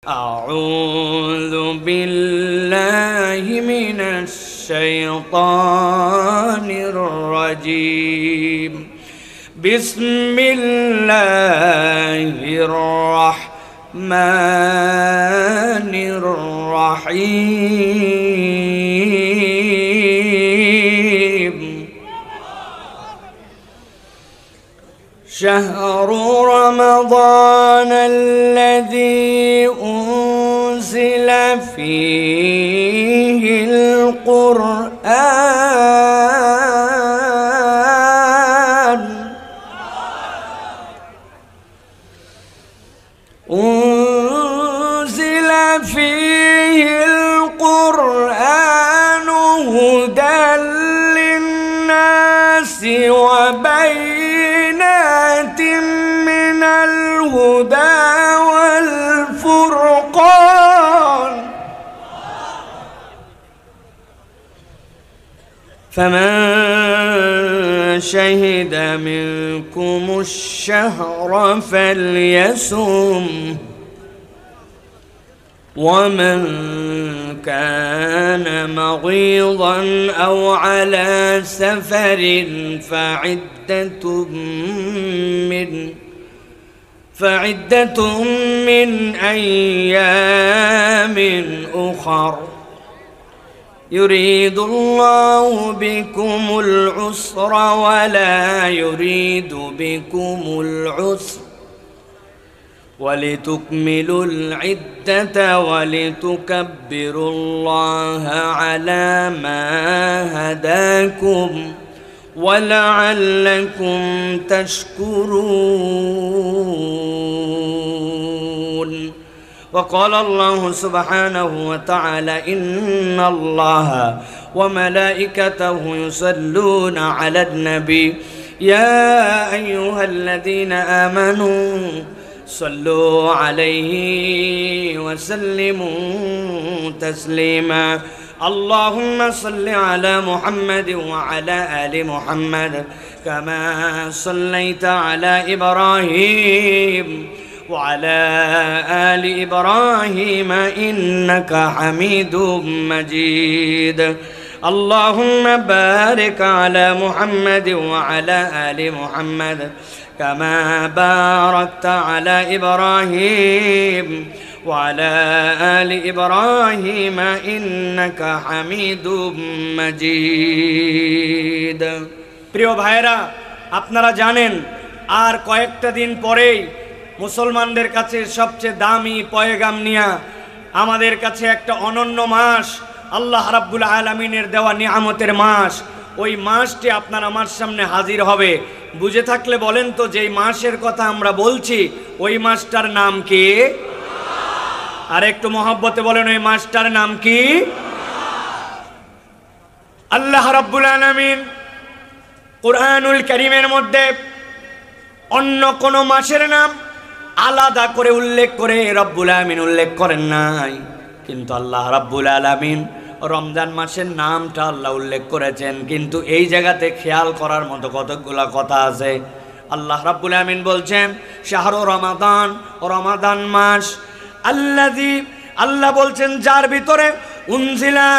أعوذ بالله من الشيطان الرجيم بسم الله الرحمن الرحيم شهر رمضان الذي أنزل فيه القرآن أنزل فيه القرآن هدى للناس وبينات من الهدى والفرقان فمن شهد منكم الشهر فليصم ومن كان مريضا أو على سفر فعدة من أيام أخر يريد الله بكم العسر ولا يريد بكم العسر ولتكملوا العدة ولتكبروا الله على ما هداكم ولعلكم تشكرون وقال الله سبحانه وتعالى إن الله وملائكته يصلون على النبي يا أيها الذين آمنوا صلوا عليه وسلموا تسليما اللهم صل على محمد وعلى آل محمد كما صليت على إبراهيم وعلى آل إبراهيم إنك حميد مجيد اللهم بارك على محمد وعلى آل محمد كما باركت على إبراهيم وعلى آل إبراهيم إنك حميد مجيد প্রিয় ভাইরা আপনারা জানেন আর কয়েকটা দিন পরেই মুসলমানদের কাছে সবচেয়ে দামি পয়গাম নিয়া আমাদের কাছে একটা অনন্য মাস আল্লাহ রাব্বুল আলামিনের দেওয়া নিয়ামতের মাস ওই মাসটি আপনার আমার সামনে হাজির হবে বুঝে থাকলে বলেন তো যেই মাসের কথা আমরা বলছি ওই মাসটার নাম কি আর একটু মহব্বতে বলেন ওই মাসটার নাম কি আল্লাহ রাব্বুল আলামিন কুরআনুল কারীমের মধ্যে অন্য কোন মাসের নাম আলাদা করে উল্লেখ করে রব্বুল আলামিন উল্লেখ করেন নাই কিন্তু আল্লাহ রাব্বুল আলামিন রমজান মাসের নামটা আল্লাহ উল্লেখ করেছেন কিন্তু এই জায়গাতে খেয়াল করার মতো কতগুলা কথা আছে আল্লাহ রাব্বুল আলামিন বলছেন শাহরু রমাদান রমাদান মাস আল্লাযী আল্লাহ বলছেন যার ভিতরে উনজিলা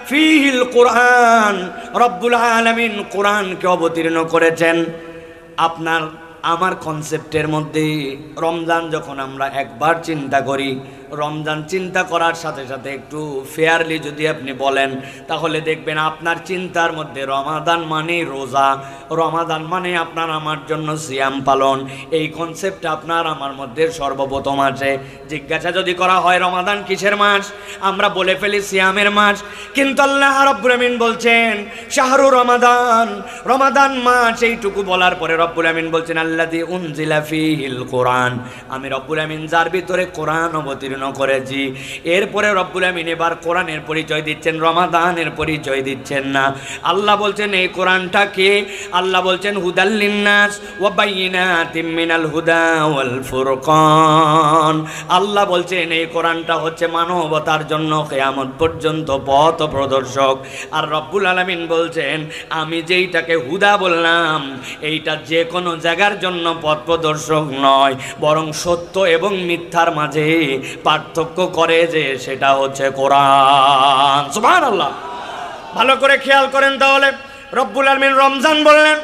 ফীহিল কুরআন রব্বুল আলামিন কোরআনকে অবতীর্ণ করেছেন আপনার আমার কনসেপ্টের মধ্যে রমজান যখন আমরা একবার চিন্তা করি রমজান চিন্তা করার সাথে সাথে একটু ফেয়ারলি যদি আপনি বলেন তাহলে দেখবেন আপনার চিন্তার মধ্যে রমাদান মানে রোজা রমাদান মানে আপনার আমার জন্য সিয়াম পালন এই কনসেপ্টটা আপনার আমার মধ্যে সর্বপ্রথম আছে জিজ্ঞাসা যদি করা হয় রমাদান কিসের মাস আমরা বলে ফেলি সিয়ামের মাস কিন্তু আল্লাহ রাব্বুল আমিন বলছেন শাহরু রমাদান রমাদান মাস এইটুকু বলার পরে রব্বুল আমিন বলছেন আল্লাযী উনজিলা ফীহিল কুরআন আমি রব্বুল আমিন যার ভিতরে কোরআন অবতীর্ণ করেছি এরপরে রব্বুল আমিন এবার কোরআনের পরিচয় দিচ্ছেন রমাদানের পরিচয় দিচ্ছেন না আল্লাহ বলছেন এই কোরআনটা কি আল্লাহ বলছেন হুদাল লিন্নাস ওয়া বাইয়িনাতিম মিনাল হুদা ওয়াল ফুরকান আল্লাহ বলছেন এই কোরআনটা হচ্ছে মানবতার জন্য কিয়ামত পর্যন্ত পথ প্রদর্শক আর রব্বুল আলামিন বলছেন আমি যেইটাকে হুদা বললাম এইটা যে কোনো জায়গার জন্য পথ প্রদর্শক নয়, বরং সত্য এবং মিথ্যার মাঝে পার্থক্য করে যে সেটা হচ্ছে কোরআন। সুবহানাল্লাহ। ভালো করে খেয়াল করেন তাহলে। রব্বুল আলামিন রমজান বললেন,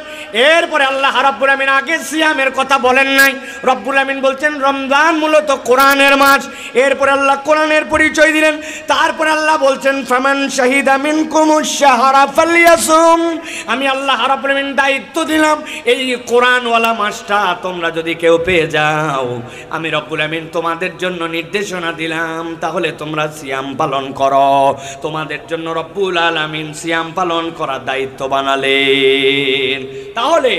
এরপরে আল্লাহ রাব্বুল আলামিন আগে সিয়ামের কথা বলেন নাই। রব্বুল আলামিন বলছেন রমজান মূলত কোরআনের মাস। এরপরে আল্লাহ কোরআনের পরিচয় দিলেন। তারপরে আল্লাহ বলছেন ফামান শাহিদা মিনকুমুশ শাহরা ফালইয়াসুম। আমি আল্লাহ রাব্বুল আলামিন দায়িত্ব দিলাম, এই কোরআনওয়ালা মাসটা তোমরা যদি কেউ পেয়ে যাও, আমি রব্বুল আলামিন তোমাদের জন্য নির্দেশনা দিলাম, তাহলে তোমরা সিয়াম পালন করো। তোমাদের জন্য রব্বুল আলামিন সিয়াম পালন করার দায়িত্ব বানালেন। তাহলে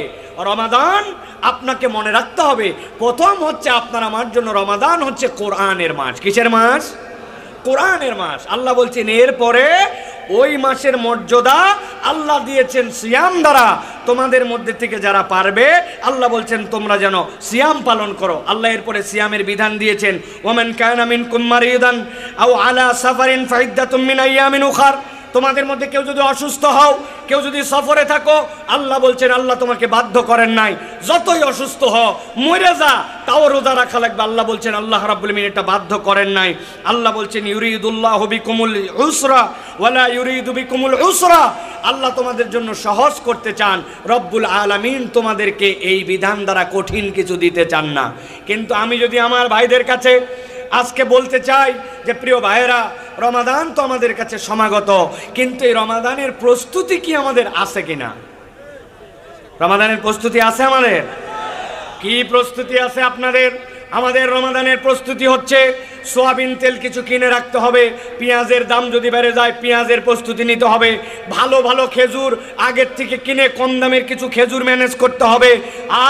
রমাদান আপনাকে মনে রাখতে হবে, প্রথম হচ্ছে আপনার আমার জন্য রমাদান হচ্ছে কোরআনের মাস। কিসের মাস? কোরআনের মাস। আল্লাহ বলছেন এরপরে ওই মাসের মর্যাদা আল্লাহ দিয়েছেন সিয়াম দ্বারা। তোমাদের মধ্যে থেকে যারা পারবে, আল্লাহ বলছেন তোমরা যেন সিয়াম পালন করো। আল্লাহ এরপরে সিয়ামের বিধান দিয়েছেন, ওয়ামান কানা মিনকুম মারিদান আও আলা সাফারিন ফাইদ্দাতুম মিন আইয়ামিন উখার। তোমাদের মধ্যে কেউ যদি অসুস্থ হও, কেউ যদি সফরে থাকো, আল্লাহ বলছেন আল্লাহ তোমাকে বাধ্য করেন নাই, যতই অসুস্থ হও মরে যা তাও রোজা রাখা লাগবে। আল্লাহ বলছেন আল্লাহ রাব্বুল আলামিন এটা বাধ্য করেন নাই। আল্লাহ বলছেন ইউরিদুল্লাহু বিকুমুল উসরা ওয়ালা ইউরিদু বিকুমুল উসরা। আল্লাহ তোমাদের জন্য সহজ করতে চান। রব্বুল আলামিন তোমাদেরকে এই বিধান দ্বারা কঠিন কিছু দিতে চান না। কিন্তু আমি যদি আমার ভাইদের কাছে আজকে বলতে চাই যে প্রিয় ভাইয়েরা, রমাদান তো আমাদের কাছে সমাগত, কিন্তু এই রমাদানের প্রস্তুতি কি আমাদের আছে কিনা? রমাদানের প্রস্তুতি আছে আমাদের? কি প্রস্তুতি আছে আপনাদের? আমাদের রমাদানের প্রস্তুতি হচ্ছে সোয়াবিন তেল কিছু কিনে রাখতে হবে, পেঁয়াজের দাম যদি বেড়ে যায় পেঁয়াজের প্রস্তুতি নিতে হবে, ভালো ভালো খেজুর আগের থেকে কিনে কম দামের কিছু খেজুর ম্যানেজ করতে হবে,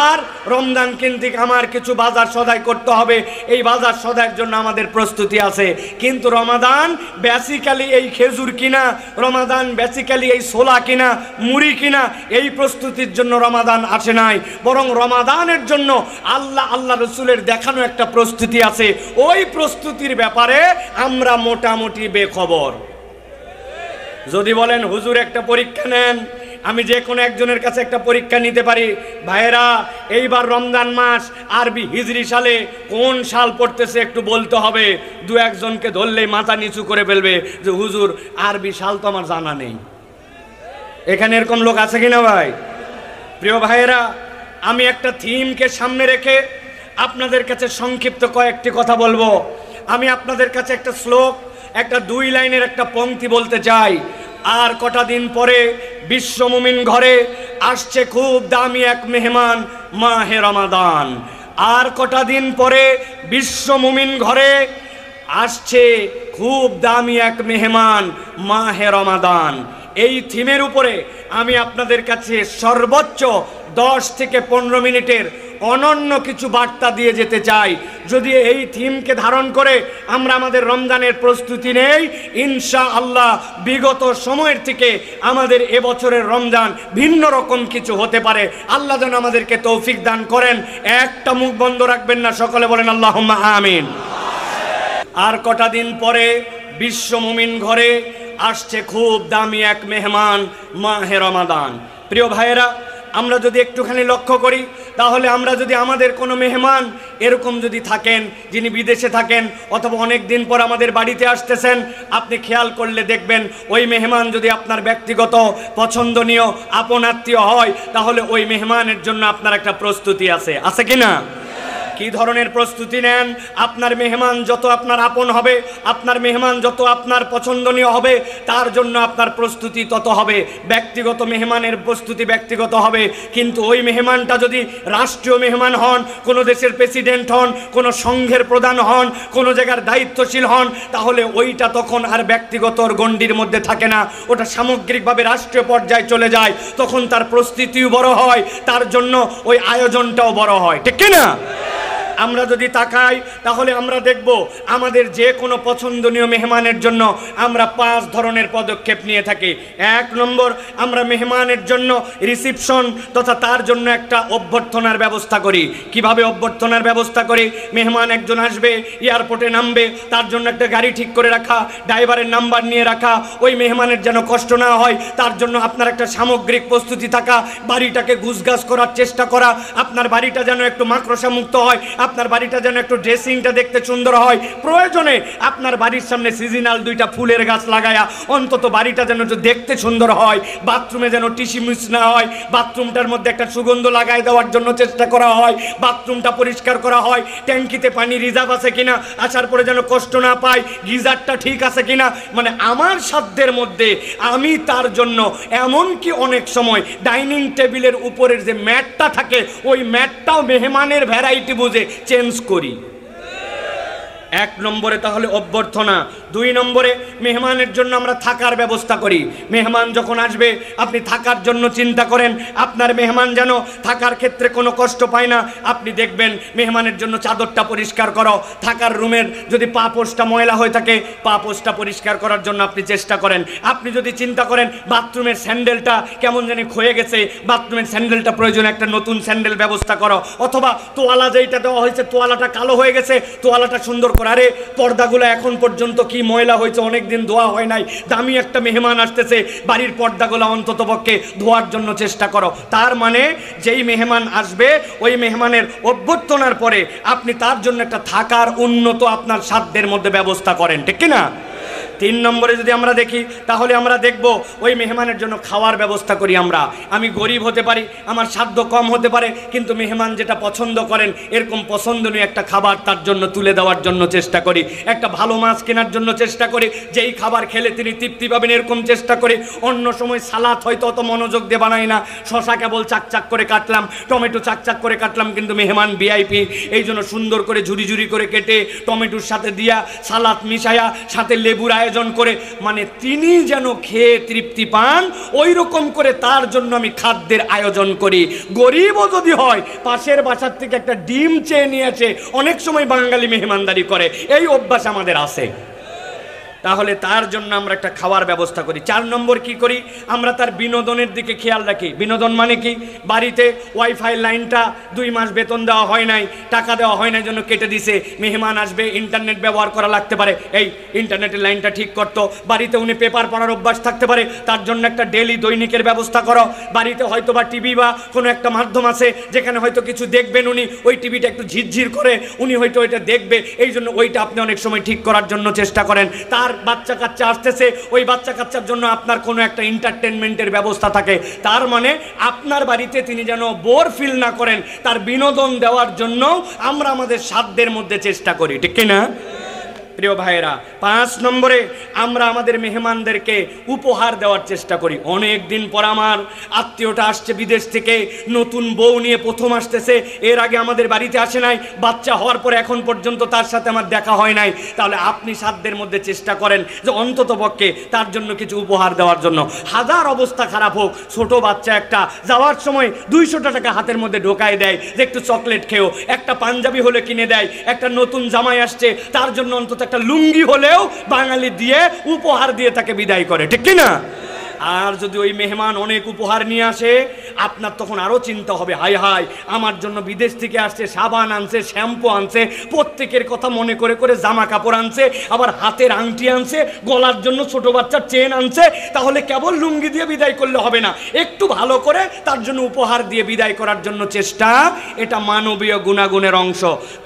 আর রমজান কেন্দ্রিক আমার কিছু বাজার সদাই করতে হবে। এই বাজার সদাইয়ের জন্য আমাদের প্রস্তুতি আছে। কিন্তু রমাদান বেসিক্যালি এই খেজুর কিনা, রমাদান বেসিক্যালি এই ছোলা কিনা, মুড়ি কিনা, এই প্রস্তুতির জন্য রমাদান আসে নাই, বরং রমাদানের জন্য আল্লাহ রসুলের দেখানো একটা প্রস্তুতি আছে। ওই প্রস্তুতির ব্যাপারে আমরা মোটামুটি বেখবর। যদি বলেন হুজুর একটা পরীক্ষা নেন, আমি যে কোনো একজনের কাছে একটা পরীক্ষা নিতে পারি। ভাইয়েরা, এইবার রমজান মাস আরবি হিজরি সালে কোন সাল পড়তেছে একটু বলতে হবে। দু একজনকে ধরলেই মাথা নিচু করে ফেলবে যে হুজুর আরবি সাল তো আমার জানা নেই। এখানে এরকম লোক আছে কিনা ভাই? প্রিয় ভাইয়েরা, আমি একটা থিমকে সামনে রেখে আপনাদের কাছে সংক্ষিপ্ত কয়েকটি কথা বলবো। আমি আপনাদের কাছে একটা শ্লোক, একটা 2 লাইনের একটা পংক্তি বলতে চাই। আর কটা দিন পরে বিশ্ব মুমিন ঘরে আসছে খুব দামি এক মেহমান, মাহে রমাদান। আর কটা দিন পরে বিশ্ব মুমিন ঘরে আসছে খুব দামি এক মেহমান, মাহে রমাদান। এই থিমের উপরে আমি আপনাদের কাছে সর্বোচ্চ 10 থেকে 15 মিনিটের অনন্য কিছু বার্তা দিয়ে যেতে চাই। যদি এই থিমকে ধারণ করে আমরা আমাদের রমজানের প্রস্তুতি নেই, ইনশাআল্লাহ বিগত সময়ের থেকে আমাদের এবছরের রমজান ভিন্ন রকম কিছু হতে পারে। আল্লাহ যেন আমাদেরকে তৌফিক দান করেন। একটা মুখ বন্ধ রাখবেন না, সকলে বলেন আল্লাহুম্মা আমিন। আর কটা দিন পরে বিশ্ব মুমিন ঘরে আসছে খুব দামি এক মেহমান, মাহে রমাদান। প্রিয় ভাইয়েরা, আমরা যদি একটুখানি লক্ষ্য করি, তাহলে আমরা যদি আমাদের কোনো মেহমান এরকম যদি থাকেন, যিনি বিদেশে থাকেন অথবা অনেক দিন পর আমাদের বাড়িতে আসতেছেন, আপনি খেয়াল করলে দেখবেন ওই মেহমান যদি আপনার ব্যক্তিগত পছন্দনীয় আপন আত্মীয় হয়, তাহলে ওই মেহমানের জন্য আপনার একটা প্রস্তুতি আছে। আছে কি না? কি ধরনের প্রস্তুতি নেন? আপনার মেহমান যত আপনার আপন হবে, আপনার মেহমান যত আপনার পছন্দনীয় হবে, তার জন্য আপনার প্রস্তুতি তত হবে। ব্যক্তিগত মেহমানের প্রস্তুতি ব্যক্তিগত হবে, কিন্তু ওই মেহমানটা যদি রাষ্ট্রীয় মেহমান হন, কোনো দেশের প্রেসিডেন্ট হন, কোনো সংঘের প্রধান হন, কোনো জায়গার দায়িত্বশীল হন, তাহলে ওইটা তখন আর ব্যক্তিগতর গণ্ডির মধ্যে থাকে না, ওটা সামগ্রিকভাবে রাষ্ট্রীয় পর্যায়ে চলে যায়। তখন তার প্রস্তুতিও বড় হয়, তার জন্য ওই আয়োজনটাও বড় হয়। ঠিক কিনা? আমরা যদি তাকাই তাহলে আমরা দেখব আমাদের যে কোনো পছন্দনীয় মেহমানের জন্য আমরা 5 ধরনের পদক্ষেপ নিয়ে থাকি। 1 নম্বর, আমরা মেহমানের জন্য রিসিপশন তথা তার জন্য একটা অভ্যর্থনার ব্যবস্থা করি। কিভাবে অভ্যর্থনার ব্যবস্থা করি? মেহমান একজন আসবে, এয়ারপোর্টে নামবে, তার জন্য একটা গাড়ি ঠিক করে রাখা, ড্রাইভারের নাম্বার নিয়ে রাখা, ওই মেহমানের যেন কষ্ট না হয় তার জন্য আপনার একটা সামগ্রিক প্রস্তুতি থাকা, বাড়িটাকে গুছগাছ করার চেষ্টা করা, আপনার বাড়িটা যেন একটু মাকড়সা মুক্ত হয়, আপনার বাড়িটা যেন একটু ড্রেসিংটা দেখতে সুন্দর হয়, প্রয়োজনে আপনার বাড়ির সামনে সিজনাল 2টা ফুলের গাছ লাগায়া অন্তত বাড়িটা যেন দেখতে সুন্দর হয়, বাথরুমে যেন টিসিমিস না হয়, বাথরুমটার মধ্যে একটা সুগন্ধ লাগাই দেওয়ার জন্য চেষ্টা করা হয়, বাথরুমটা পরিষ্কার করা হয়, ট্যাঙ্কিতে পানি রিজার্ভ আছে কিনা, আসার পরে যেন কষ্ট না পায়, গিজারটা ঠিক আছে কিনা, মানে আমার সাধ্যের মধ্যে আমি তার জন্য এমনকি অনেক সময় ডাইনিং টেবিলের উপরের যে ম্যাটটা থাকে ওই ম্যাটটাও মেহমানের ভ্যারাইটি বুঝে চেঞ্জ করি। 1 নম্বরে তাহলে অভ্যর্থনা। 2 নম্বরে মেহমানের জন্য আমরা থাকার ব্যবস্থা করি। মেহমান যখন আসবে আপনি থাকার জন্য চিন্তা করেন, আপনার মেহমান যেন থাকার ক্ষেত্রে কোনো কষ্ট পায় না। আপনি দেখবেন মেহমানের জন্য চাদরটা পরিষ্কার করো, থাকার রুমের যদি পা পোস্টটা ময়লা হয়ে থাকে পা পোস্টটা পরিষ্কার করার জন্য আপনি চেষ্টা করেন। আপনি যদি চিন্তা করেন বাথরুমের স্যান্ডেলটা কেমন জানি ক্ষয়ে গেছে, বাথরুমের স্যান্ডেলটা প্রয়োজন একটা নতুন স্যান্ডেল ব্যবস্থা করো, অথবা তোয়ালা যেইটা দেওয়া হয়েছে তোয়ালাটা কালো হয়ে গেছে, তোয়ালাটা সুন্দর আরে পর্দাগুলো এখন পর্যন্ত কি ময়লা হয়েছে, অনেকদিন ধোয়া হয় নাই, দামি একটা মেহমান আসতেছে, বাড়ির পর্দাগুলো অন্তত পক্ষে ধোয়ার জন্য চেষ্টা করো। তার মানে যেই মেহমান আসবে ওই মেহমানের অভ্যর্থনার পরে আপনি তার জন্য একটা থাকার উন্নত আপনার সাধ্যের মধ্যে ব্যবস্থা করেন, ঠিক কিনা? 3 নম্বরে যদি আমরা দেখি তাহলে আমরা দেখব ওই মেহমানের জন্য খাওয়ার ব্যবস্থা করি। আমি গরিব হতে পারি, আমার সাধ্য কম হতে পারে, কিন্তু মেহমান যেটা পছন্দ করেন এরকম পছন্দনীয় একটা খাবার তার জন্য তুলে দেওয়ার জন্য চেষ্টা করি, একটা ভালো মাছ কেনার জন্য চেষ্টা করি, যেই খাবার খেলে তিনি তৃপ্তি পাবেন এরকম চেষ্টা করি। অন্য সময় সালাদ হয়তো অত মনোযোগ দিয়ে বানাই না, শশা কেবল চাকচাক করে কাটলাম, টমেটো চাকচাক করে কাটলাম, কিন্তু মেহমান ভিআইপি এই জন্য সুন্দর করে ঝুরি ঝুরি করে কেটে টমেটোর সাথে দিয়া সালাদ মিশায়া সাথে লেবুর আয়োজন করে, মানে তিনি যেন খেয়ে তৃপ্তি পান ওই রকম করে তার জন্য আমি খাদ্যের আয়োজন করি। গরিবও যদি হয় পাশের বাসার থেকে একটা ডিম চেয়ে নিয়ে আসে, অনেক সময় বাঙালি মেহমানদারি করে, এই অভ্যাস আমাদের আছে। তাহলে তার জন্য আমরা একটা খাওয়ার ব্যবস্থা করি। 4 নম্বর কি করি? আমরা তার বিনোদনের দিকে খেয়াল রাখি। বিনোদন মানে কি? বাড়িতে ওয়াইফাই লাইনটা 2 মাস বেতন দেওয়া হয় নাই, টাকা দেওয়া হয় নাই জন্য কেটে দিছে, মেহমান আসবে ইন্টারনেট ব্যবহার করা লাগতে পারে, এই ইন্টারনেটের লাইনটা ঠিক করতো। বাড়িতে উনি পেপার পড়ার অভ্যাস থাকতে পারে, তার জন্য একটা ডেইলি দৈনিকের ব্যবস্থা করো। বাড়িতে হয়তো বা টিভি বা কোনো একটা মাধ্যম আছে যেখানে হয়তো কিছু দেখবেন উনি, ওই টিভিটা একটু ঝিরঝির করে উনি হয়তো ওইটা দেখবে, এই জন্য ওইটা আপনি অনেক সময় ঠিক করার জন্য চেষ্টা করেন। তার বাচ্চা কাচ্চা আসতেছে, ওই বাচ্চা কাচ্চার জন্য আপনার কোনো একটা এন্টারটেনমেন্টের ব্যবস্থা থাকে। তার মানে আপনার বাড়িতে তিনি যেন বোর ফিল না করেন, তার বিনোদন দেওয়ার জন্য আমরা আমাদের সাধ্যের মধ্যে চেষ্টা করি, ঠিক কিনা? প্রিয় ভাইয়েরা, 5 নম্বরে আমরা আমাদের মেহমানদেরকে উপহার দেওয়ার চেষ্টা করি। অনেক দিন পর আমার আত্মীয়টা আসছে বিদেশ থেকে, নতুন বউ নিয়ে প্রথম আসতেছে, এর আগে আমাদের বাড়িতে আসে নাই, বাচ্চা হওয়ার পর এখন পর্যন্ত তার সাথে আমার দেখা হয় নাই। তাহলে আপনি সাধ্যের মধ্যে চেষ্টা করেন যে অন্তত পক্ষে তার জন্য কিছু উপহার দেওয়ার জন্য। হাজার অবস্থা খারাপ হোক, ছোট বাচ্চা একটা যাওয়ার সময় 200 টাকা হাতের মধ্যে ঢোকায় দেয় যে একটু চকলেট খেও, একটা পাঞ্জাবি হলে কিনে দেয়, একটা নতুন জামাই আসছে তার জন্য অন্তত একটা লুঙ্গি হলেও বাঙালি দিয়ে উপহার দিয়ে তাকে বিদায় করে, ঠিক কিনা? আর যদি ওই মেহমান অনেক উপহার নিয়ে আসে আপনার তখন আরো চিন্তা হবে, হাই হাই আমার জন্য বিদেশ থেকে আসছে, সাবান আনছে, শ্যাম্পু আনছে, প্রত্যেকের কথা মনে করে করে জামা কাপড় আনছে, আবার হাতের আংটি আনছে, গলার জন্য ছোট বাচ্চার চেন আনছে, তাহলে কেবল লুঙ্গি দিয়ে বিদায় করলে হবে না, একটু ভালো করে তার জন্য উপহার দিয়ে বিদায় করার জন্য চেষ্টা, এটা মানবীয় গুণাগুণের অংশ।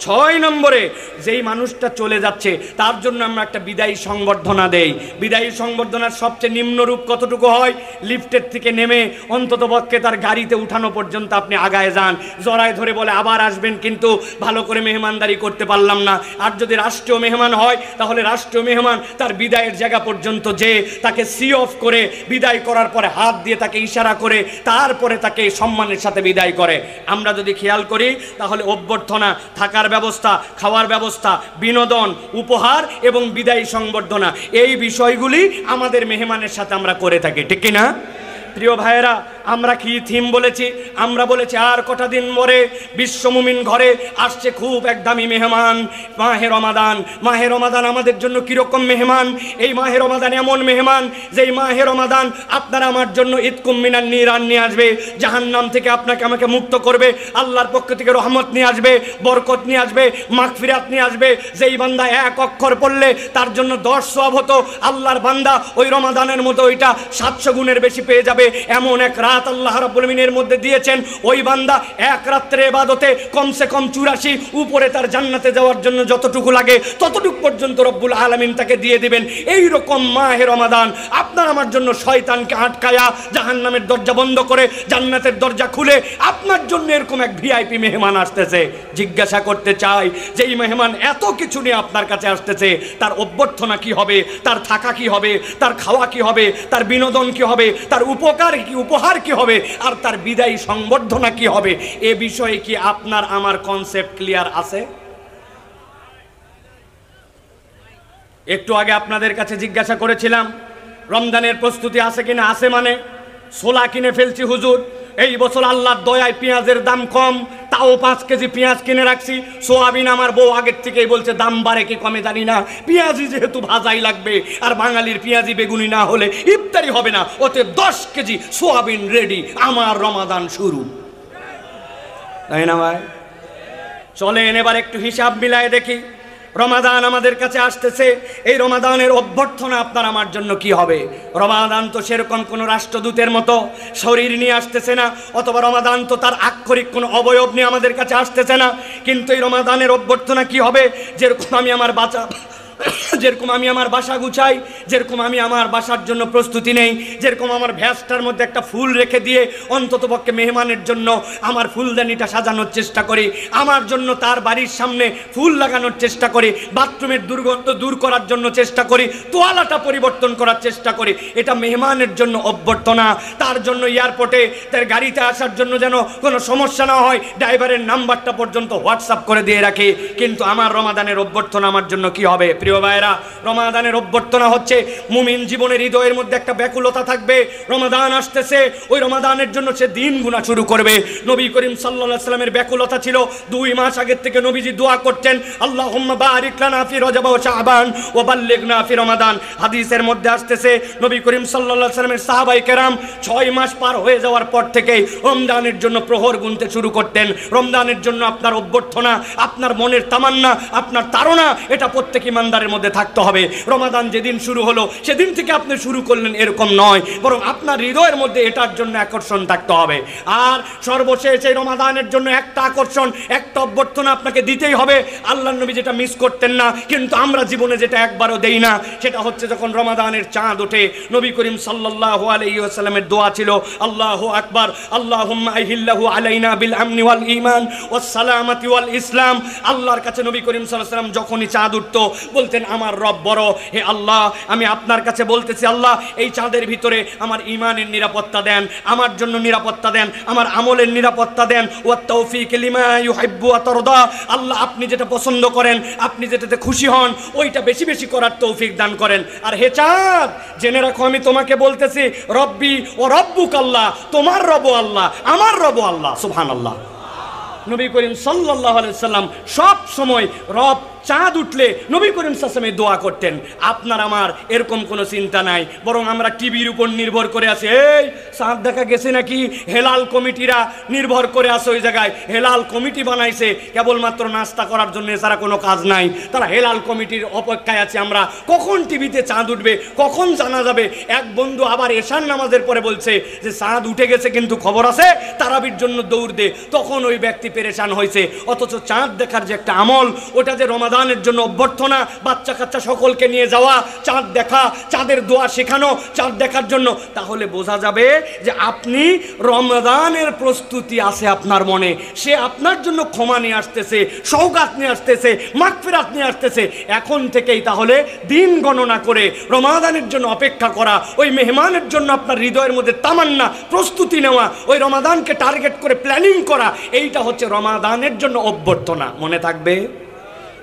6 নম্বরে যেই মানুষটা চলে যাচ্ছে তার জন্য আমরা একটা বিদায়ী সংবর্ধনা দেই। বিদায়ী সংবর্ধনার সবচেয়ে নিম্নরূপ কতটুকু হয়? লিফটের থেকে নেমে অন্তত পক্ষে তার গাড়িতে উঠানো পর্যন্ত আপনি আগায় যান, জড়ায় ধরে বলে আবার আসবেন, কিন্তু ভালো করে মেহমানদারি করতে পারলাম না। আর যদি রাষ্ট্রীয় মেহমান হয় তাহলে রাষ্ট্রীয় মেহমান তার বিদায়ের জায়গা পর্যন্ত যে তাকে সি অফ করে বিদায় করার পরে হাত দিয়ে তাকে ইশারা করে তারপরে তাকে সম্মানের সাথে বিদায় করে। আমরা যদি খেয়াল করি তাহলে অভ্যর্থনা, থাকার ব্যবস্থা, খাওয়ার ব্যবস্থা, বিনোদন, উপহার এবং বিদায়ী সংবর্ধনা, এই বিষয়গুলি আমাদের মেহমানের সাথে আমরা করে থাকি, ঠিক কিনা? প্রিয় ভাইয়েরা, আমরা কি থিম বলেছি? আমরা বলেছি আর কটা দিন পরে বিশ্ব মুমিন ঘরে আসছে খুব এক দামি মেহমান, মাহে রমাদান। মাহে রমাদান আমাদের জন্য কীরকম মেহমান? এই মাহে রমাদান এমন মেহমান যেই মাহে রমাদান আপনার আমার জন্য ঈদকুম মিনান নিরান নিয়ে আসবে, জাহান্নাম থেকে আপনাকে আমাকে মুক্ত করবে, আল্লাহর পক্ষ থেকে রহমত নিয়ে আসবে, বরকত নিয়ে আসবে, মাগফিরাত নিয়ে আসবে। যেই বান্দা এক অক্ষর পড়লে তার জন্য 10 সওয়াব হতো, আল্লাহর বান্দা ওই রমাদানের মতো ওইটা 700 গুণের বেশি পেয়ে যাবে। এমন এক রাত আল্লাহ রাব্বুল আমিনের মধ্যে দিয়েছেন, ওই বান্দা এক রাত্রে ইবাদতে কমসে কম 84, উপরে তার জান্নাতে যাওয়ার জন্য যতটুকু লাগে ততটুকু পর্যন্ত রব্বুল আলামিন তাকে দিয়ে দিবেন। এই রকম মাহে রমাদান আপনার আমার জন্য শয়তানকে আটকায়া জাহান্নামের দরজা বন্ধ করে জান্নাতের দরজা খুলে আপনার জন্য এরকম এক ভিআইপি মেহমান আসতেছে। জিজ্ঞাসা করতে চাই যে এই মেহমান এত কিছু নিয়ে আপনার কাছে আসতেছে, তার অভ্যর্থনা কি হবে, তার থাকা কি হবে, তার খাওয়া কি হবে, তার বিনোদন কি হবে, তার উপকার কি, উপহার কি হবে, আর তার বিদায়ী সংবর্ধনা কি হবে? এ বিষয়ে কি আপনার আমার কনসেপ্ট ক্লিয়ার আছে? একটু আগে আপনাদের কাছে জিজ্ঞাসা করেছিলাম রমজানের প্রস্তুতি আছে কিনা। আছে মানে ছোলা কিনে ফেলছি হুজুর, এই বছর আল্লাহর দয়ায় পেঁয়াজের দাম কম, তাও 5 কেজি পেঁয়াজ কিনে রাখছি। সোয়াবিন আমার বউ আগের থেকেই বলছে দাম বাড়ে কি কমে জানি না, পেঁয়াজি যেহেতু ভাজাই লাগবে, আর বাঙালির পেঁয়াজি বেগুনি না হলে ইফতারি হবে না, ওতে 10 কেজি সোয়াবিন রেডি, আমার রমাদান শুরু। তাই না ভাই? চলেন এবার একটু হিসাব মিলায় দেখি, রমাদান আমাদের কাছে আসতেছে, এই রমাদানের অভ্যর্থনা আপনার আমার জন্য কি হবে? রমাদান তো সেরকম কোনো রাষ্ট্রদূতের মতো শরীর নিয়ে আসতেছে না, অথবা রমাদান তো তার আক্ষরিক কোনো অবয়ব নিয়ে আমাদের কাছে আসতেছে না। কিন্তু এই রমাদানের অভ্যর্থনা কি হবে? যেরকম আমি আমার বাসা গুছাই, যেরকম আমি আমার বাসার জন্য প্রস্তুতি নেই, যেরকম আমার ভ্যাসটার মধ্যে একটা ফুল রেখে দিয়ে অন্ততপক্ষে মেহমানের জন্য আমার ফুলদানিটা সাজানোর চেষ্টা করি, আমার জন্য তার বাড়ির সামনে ফুল লাগানোর চেষ্টা করি, বাথরুমের দুর্গন্ধ দূর করার জন্য চেষ্টা করি, তোয়ালাটা পরিবর্তন করার চেষ্টা করি, এটা মেহমানের জন্য অভ্যর্থনা। তার জন্য এয়ারপোর্টে তার গাড়িতে আসার জন্য যেন কোনো সমস্যা না হয়, ড্রাইভারের নাম্বারটা পর্যন্ত হোয়াটসঅ্যাপ করে দিয়ে রাখি। কিন্তু আমার রমাদানের অভ্যর্থনা আমার জন্য কি হবে? প্রিয় ভাইরা, রমাদানের অভ্যর্থনা হচ্ছে মুমিন জীবনের হৃদয়ের মধ্যে একটা ব্যাকুলতা থাকবে। রমাদান আসতেছে, ওই রমাদানের জন্য সে দিন গুণা শুরু করবে। নবী করিম সাল্লাল্লাহু আলাইহি সাল্লামের ব্যাকুলতা ছিল, 2 মাস আগের থেকে নবীজি দোয়া করতেন, আল্লাহুম্মা বারিক লানা ফি রজব ওয়া শাবান ওয়া বাল্লিগনা ফি রমাদান। হাদিসের মধ্যে আসতেছে নবী করিম সাল্লাল্লাহু আলাইহি সাল্লামের সাহাবায়ে কেরাম 6 মাস পার হয়ে যাওয়ার পর থেকেই রমজানের জন্য প্রহর গুনতে শুরু করতেন। রমজানের জন্য আপনার অভ্যর্থনা, আপনার মনের তামান্না, আপনার তাড়না, এটা প্রত্যেক ইমানদারের মধ্যে থাকতে হবে। রমাদান যেদিন শুরু হলো সেদিন থেকে আপনি শুরু করলেন এরকম নয়, বরং আপনার হৃদয়ের মধ্যে এটার জন্য আকর্ষণ থাকতে হবে। আর সর্বশেষ এই রমাদানের জন্য একটা আকর্ষণ, একটা অভ্যর্থনা আপনাকে দিতেই হবে। আল্লাহর নবী যেটা মিস করতেন না, কিন্তু আমরা জীবনে যেটা একবারও দেই না, সেটা হচ্ছে যখন রমাদানের চাঁদ ওঠে। নবী করিম সাল্লাল্লাহু আলাইহি ওয়াসাল্লামের দোয়া ছিল, আল্লাহু আকবার, আল্লাহুম্মা আহিল্লাহু আলাইনা বিল আমনি ওয়াল ঈমান ওয়াস সালামাতি ওয়াল ইসলাম। আল্লাহর কাছে নবী করিম সাল্লাল্লাহু আলাইহি ওয়াসাল্লাম যখনই চাঁদ উঠতো বলতেন, আমার রব বড়, হে আল্লাহ আমি আপনার কাছে বলতেছি, আল্লাহ এই চাঁদের ভিতরে আমার ঈমানের নিরাপত্তা দেন, আমার জন্য নিরাপত্তা দেন, আমার আমলের নিরাপত্তা দেন, ওয়াত তাওফীক লিমা ইউহিব্বু ওয়া তারদা। আল্লাহ আপনি যেটা পছন্দ করেন, আপনি যেটাতে খুশি হন, ওইটা বেশি বেশি করার তৌফিক দান করেন। আর হে চাঁদ, জেনে রাখো আমি তোমাকে বলতেছি, রব্বি ও রব্বুক আল্লাহ, তোমার রব আল্লাহ, আমার রব আল্লাহ। সুবহানাল্লাহ। নবী করিম সাল্লাল্লাহু আলাইহি সাল্লাম সব সময় রব চাঁদ উঠলে নবী করিম সাল্লাল্লাহু আলাইহি ওয়াসাল্লাম দোয়া করতেন। আপনার আমার এরকম কোনো চিন্তা নাই, বরং আমরা টিভির উপর নির্ভর করে আছি। এই চাঁদ দেখা গেছে নাকি, হেলাল কমিটিরা নির্ভর করে আছে ওই জায়গায়, হেলাল কমিটি বানাইছে কেবলমাত্র নাস্তা করার জন্য, এছাড়া কোনো কাজ নাই। তারা হেলাল কমিটির অপেক্ষায় আছে আমরা, কখন টিভিতে চাঁদ উঠবে, কখন জানা যাবে। এক বন্ধু আবার এশার নামাজের পরে বলছে যে চাঁদ উঠে গেছে কিন্তু খবর আছে, তারাবির জন্য দৌড় দে। তখন ওই ব্যক্তি পেরেশান হয়েছে। অথচ চাঁদ দেখার যে একটা আমল, ওটা যে রমাদানের জন্য অভ্যর্থনা, বাচ্চা কাচ্চা সকলকে নিয়ে যাওয়া, চাঁদ দেখা, চাঁদের দোয়া শেখানো চাঁদ দেখার জন্য, তাহলে বোঝা যাবে যে আপনি রমাদানের প্রস্তুতি আছে আপনার মনে, সে আপনার জন্য ক্ষমা নিয়ে আসতেছে, সওগাত নিয়ে আসতেছে, মাগফিরাত নিয়ে আসতেছে। এখন থেকেই তাহলে দিন গণনা করে রমাদানের জন্য অপেক্ষা করা, ওই মেহমানের জন্য আপনার হৃদয়ের মধ্যে তামান্না, প্রস্তুতি নেওয়া, ওই রমাদানকে টার্গেট করে প্ল্যানিং করা, এইটা হচ্ছে রমাদানের জন্য অভ্যর্থনা। মনে থাকবে?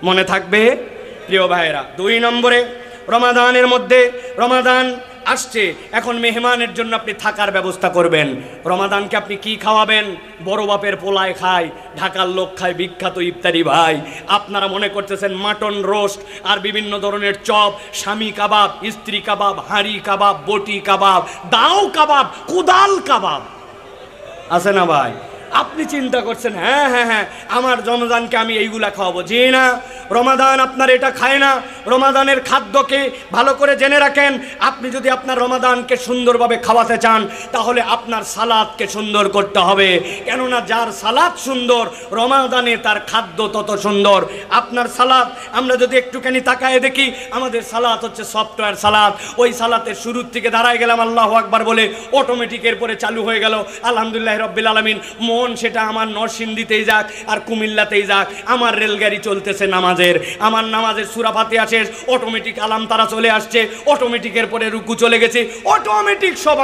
মনে থাকবে প্রিয় ভাইয়েরা। 2 নম্বরে রমাদানের মধ্যে, রমাদান আসছে, এখন মেহমানের জন্য আপনি থাকার ব্যবস্থা করবেন। রমাদানকে আপনি কি খাওয়াবেন? বড় বাপের পোলায় খায়, ঢাকার লোক খায় বিখ্যাত ইফতারি ভাই। আপনারা মনে করতেছেন মাটন রোস্ট আর বিভিন্ন ধরনের চপ, স্বামী কাবাব, স্ত্রী কাবাব, হাঁড়ি কাবাব, বটি কাবাব, দাও কাবাব, কোদাল কাবাব আছে না ভাই? আপনি চিন্তা করছেন হ্যাঁ হ্যাঁ হ্যাঁ আমার রমাদানকে আমি এইগুলা খাওয়াবো। জি না, রমাদান আপনার এটা খায় না। রমাদানের খাদ্যকে ভালো করে জেনে রাখেন। আপনি যদি আপনার রমাদানকে সুন্দরভাবে খাওয়াতে চান তাহলে আপনার সালাদকে সুন্দর করতে হবে। কেননা যার সালাদ সুন্দর, রমাদানে তার খাদ্য তত সুন্দর। আপনার সালাদ আমরা যদি একটুখানি তাকায় দেখি, আমাদের সালাদ হচ্ছে সফটওয়্যার সালাদ। ওই সালাতের শুরুর থেকে দাঁড়ায় গেলাম আল্লাহু আকবার বলে, অটোমেটিকের পরে চালু হয়ে গেল আলহামদুলিল্লাহ রাব্বিল আলামিন। মন সেটা আমার নরসিংদীতেই যাক আর কুমিল্লাতেই যাক, আমার রেলগাড়ি চলতেছে নামাজের। আমার নামাজের সূরা ফাতিহা শেষ, অটোমেটিক আলাম তারা চলে আসছে, অটোমেটিকের পরে রুকু চলে গেছে, অটোমেটিক সব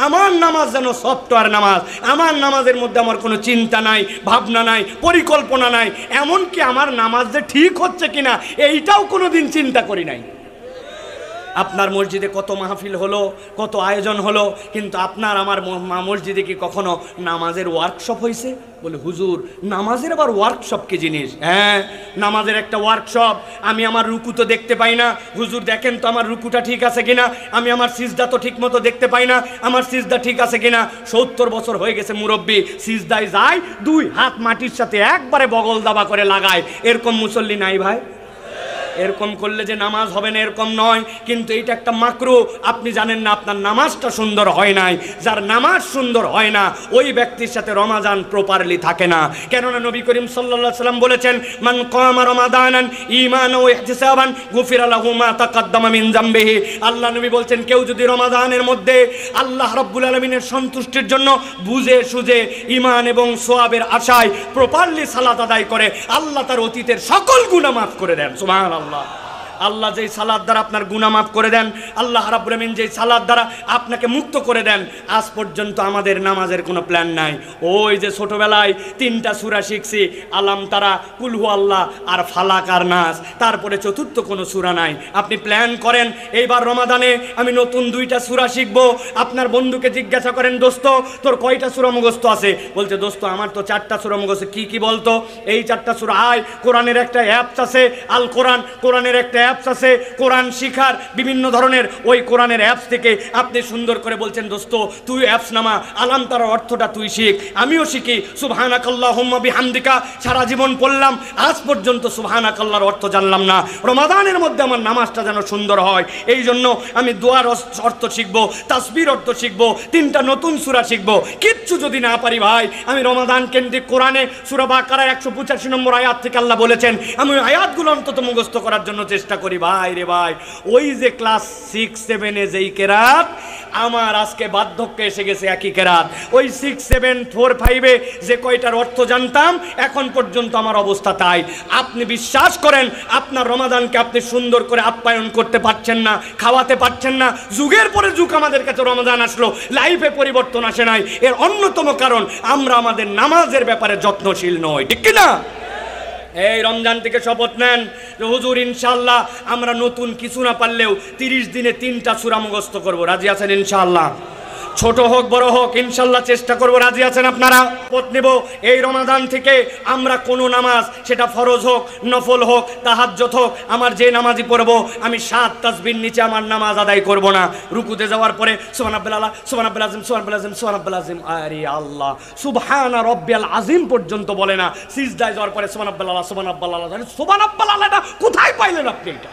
আমার নামাজ যেন সফটওয়্যার নামাজ। আমার নামাজের মধ্যে আমার কোনো চিন্তা নাই, ভাবনা নাই, পরিকল্পনা নাই। এমনকি আমার নামাজ যে ঠিক হচ্ছে কিনা এইটাও কোনোদিন চিন্তা করি নাই। আপনার মসজিদে কত মাহফিল হলো, কত আয়োজন হলো, কিন্তু আপনার আমার মসজিদে কি কখনো নামাজের ওয়ার্কশপ হয়েছে? বলে হুজুর নামাজের আবার ওয়ার্কশপ কি জিনিস? হ্যাঁ, নামাজের একটা ওয়ার্কশপ। আমি আমার রুকু তো দেখতে পাই না, হুজুর দেখেন তো আমার রুকুটা ঠিক আছে কিনা। আমি আমার সিজদা তো ঠিক মতো দেখতে পাই না, আমার সিজদা ঠিক আছে কিনা। 70 বছর হয়ে গেছে মুরব্বী, সিজদায় যায় 2 হাত মাটির সাথে একবারে বগল দাবা করে লাগায়। এরকম মুসল্লি নাই ভাই? এরকম করলে যে নামাজ হবে না এরকম নয়, কিন্তু এইটা একটা মাকরু। আপনি জানেন না আপনার নামাজটা সুন্দর হয় নাই। যার নামাজ সুন্দর হয় না ওই ব্যক্তির সাথে রমাদান প্রপারলি থাকে না। কেননা নবী করিম সাল্লাল্লাহু আলাইহি সাল্লাম বলেছেন, মান কামা রমাদানান ঈমানান ওয়া ইহতিসাবান গুফিরা লাহু মা তাকাদ্দামা মিন যামবিহি। আল্লাহ নবী বলছেন, কেউ যদি রমাদানের মধ্যে আল্লাহ রাব্বুল আলামিনের সন্তুষ্টির জন্য বুঝে সুঝে ঈমান এবং সওয়াবের আশায় প্রপারলি সালাত আদায় করে, আল্লাহ তার অতীতের সকল গুনাহ মাফ করে দেন। সুবহানাল্লাহ। আল্লাহ যেই সালাদ দ্বারা আপনার গুনাহ মাফ করে দেন, আল্লাহ রাব্বুল আমিন যেই সালাদ দ্বারা আপনাকে মুক্ত করে দেন। আজ পর্যন্ত আমাদের নামাজের কোনো প্ল্যান নাই। ওই যে ছোটবেলায় 3টা সূরা শিখছি, আলাম তারা, কুল হু আল্লাহ আর ফালাক আর নাস, তারপরে চতুর্থ কোনো সূরা নাই। আপনি প্ল্যান করেন এইবার রমাদানে আমি নতুন 2টা সূরা শিখব। আপনার বন্ধুকে জিজ্ঞাসা করেন, দোস্ত তোর কয়টা সূরা মুখস্থ আছে? বলছে, দোস্ত আমার তো 4টা সূরা মুখস্থ। কি কি বলতো? এই 4টা সূরা। কোরআনের একটা অ্যাপস আছে আল কোরআন, কোরআনের একটা অ্যাপস আছে কোরআন শিখার বিভিন্ন ধরনের। ওই কোরআনের অ্যাপস থেকে আপনি সুন্দর করে বলছেন, দোস্ত তুই অ্যাপস নামা, আলাম তার অর্থটা তুই শিখ, আমিও শিখি। সুবহানাকাল্লাহুম্মা বিহামদিকা সারা জীবন পড়লাম, আজ পর্যন্ত সুবহানাকাল্লাহর অর্থ জানলাম না। রমাদানের মধ্যে আমার নামাজটা যেন সুন্দর হয়, এই জন্য আমি দোয়ার অর্থ শিখব, তাসবির অর্থ শিখব, 3টা নতুন সূরা শিখব। কিচ্ছু যদি না পারি ভাই, আমি রমাদান কেন্দ্রিক কোরআনে সূরা বাকারার 185 নম্বর আয়াত থেকে আল্লাহ বলেছেন, আমি আয়াতগুলো অন্তত মুখস্থ করার জন্য চেষ্টা করি। ভাই রে ভাই, ওই যে ক্লাস 6-7 যেই কেরাত, আমার আজকে বার্ধক্য এসে গেছে একই কেরাত। ওই 6, 7, 4, 5 যে কয়টার অর্থ জানতাম এখন পর্যন্ত আমার অবস্থা তাই। আপনি বিশ্বাস করেন আপনার রমাদানকে আপনি সুন্দর করে আপ্যায়ন করতে পারছেন না, খাওয়াতে পারছেন না। যুগের পরে যুগ আমাদের কাছে রমাদান আসলো, লাইফে পরিবর্তন আসে নাই। এর অন্যতম কারণ আমরা আমাদের নামাজের ব্যাপারে যত্নশীল নই, ঠিক কিনা? এই রমজান থেকে শপথ নেন যে হুজুর ইনশাআল্লাহ আমরা নতুন কিছু না পারলেও 30 দিনে 3টা সূরা মুখস্থ করব। রাজি আছেন ইনশাআল্লাহ? ছোট হোক বড় হোক ইনশাআল্লাহ চেষ্টা করব। রাজি আছেন আপনারা? শপথ নেব এই রমাদান থেকে আমরা কোনো নামাজ, সেটা ফরজ হোক নফল হোক তাহাজ্জুদ হোক, আমার যে নামাজই পড়ব আমি 7 তাসবির নিচে আমার নামাজ আদায় করব না। রুকুতে যাওয়ার পরে সুবহানাল্লাহ সুবহানাল্লাহ আযীম সুবহানাল্লাহ সুবহানাল্লাহ আযীম, আরে আল্লাহ সুবহানা রাব্বিয়াল আযীম পর্যন্ত বলে না। সিজদায় যাওয়ার পরে সুবহানাল্লাহ সুবহানাল্লাহ সুবহানাল্লাহ, এটা কোথায় পাইলেন আপনি এটা?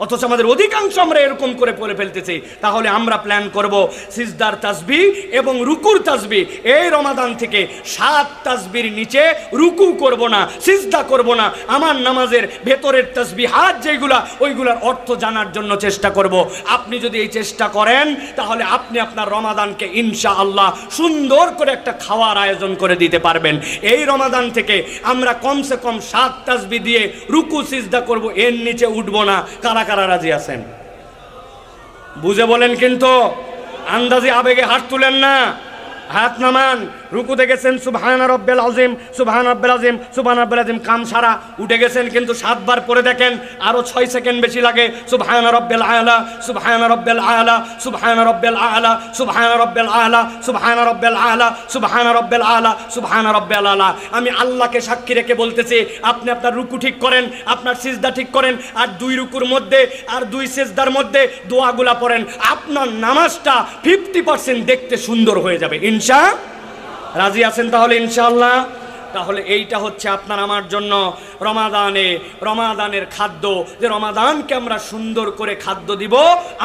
অথচ আমাদের অধিকাংশ আমরা এরকম করে পড়ে ফেলতেছি। তাহলে আমরা প্ল্যান করব সিজদার তাসবিহ এবং রুকুর তাসবিহ। এই রমাদান থেকে 7 তাসবির নিচে রুকু করব না, সিজদা করব না। আমার নামাজের ভেতরের তাসবিহাত যেগুলা, ওইগুলার অর্থ জানার জন্য চেষ্টা করব। আপনি যদি এই চেষ্টা করেন তাহলে আপনি আপনার রমাদানকে ইনশাআল্লাহ সুন্দর করে একটা খাওয়ার আয়োজন করে দিতে পারবেন। এই রমাদান থেকে আমরা কমসে কম 7 তাসবিহ দিয়ে রুকু সিজদা করব, এর নিচে উঠব না। কারা কারা রাজি আছেন? বুঝে বলেন, কিন্তু আন্দাজে আবেগে হাত তুলেন না, হাত নামান। রুকুতে গেছেন সুবহানা রাব্বিল আযীম, সুবহানা রাব্বিল আযীম, সুবহানা রাব্বিল আযীম, কাম সারা উঠে গেছেন, কিন্তু 7 বার পরে দেখেন আরো 6 সেকেন্ড বেশি লাগে। সুবহানা রাব্বিল আলা, সুবহানা রাব্বিল আলা, সুবহানা রাব্বিল আলা, সুবহানা রাব্বিল আলা, সুবহানা রাব্বিল আলা, সুবহানা রাব্বিল আলা, সুবহানা রাব্বিল আলা। আমি আল্লাহকে সাক্ষী রেখে বলতেছি, আপনি আপনার রুকু ঠিক করেন, আপনার সিজদা ঠিক করেন, আর 2 রুকুর মধ্যে আর 2 সিজদার মধ্যে দোয়াগুলা পড়েন, আপনার নামাজটা 50% দেখতে সুন্দর হয়ে যাবে ইনশাআল্লাহ। রাজি আছেন তাহলে ইনশাআল্লাহ? তাহলে এইটা হচ্ছে আপনার আমার জন্য রমাদানের খাদ্য, যে রমাদানকে আমরা সুন্দর করে খাদ্য দিব,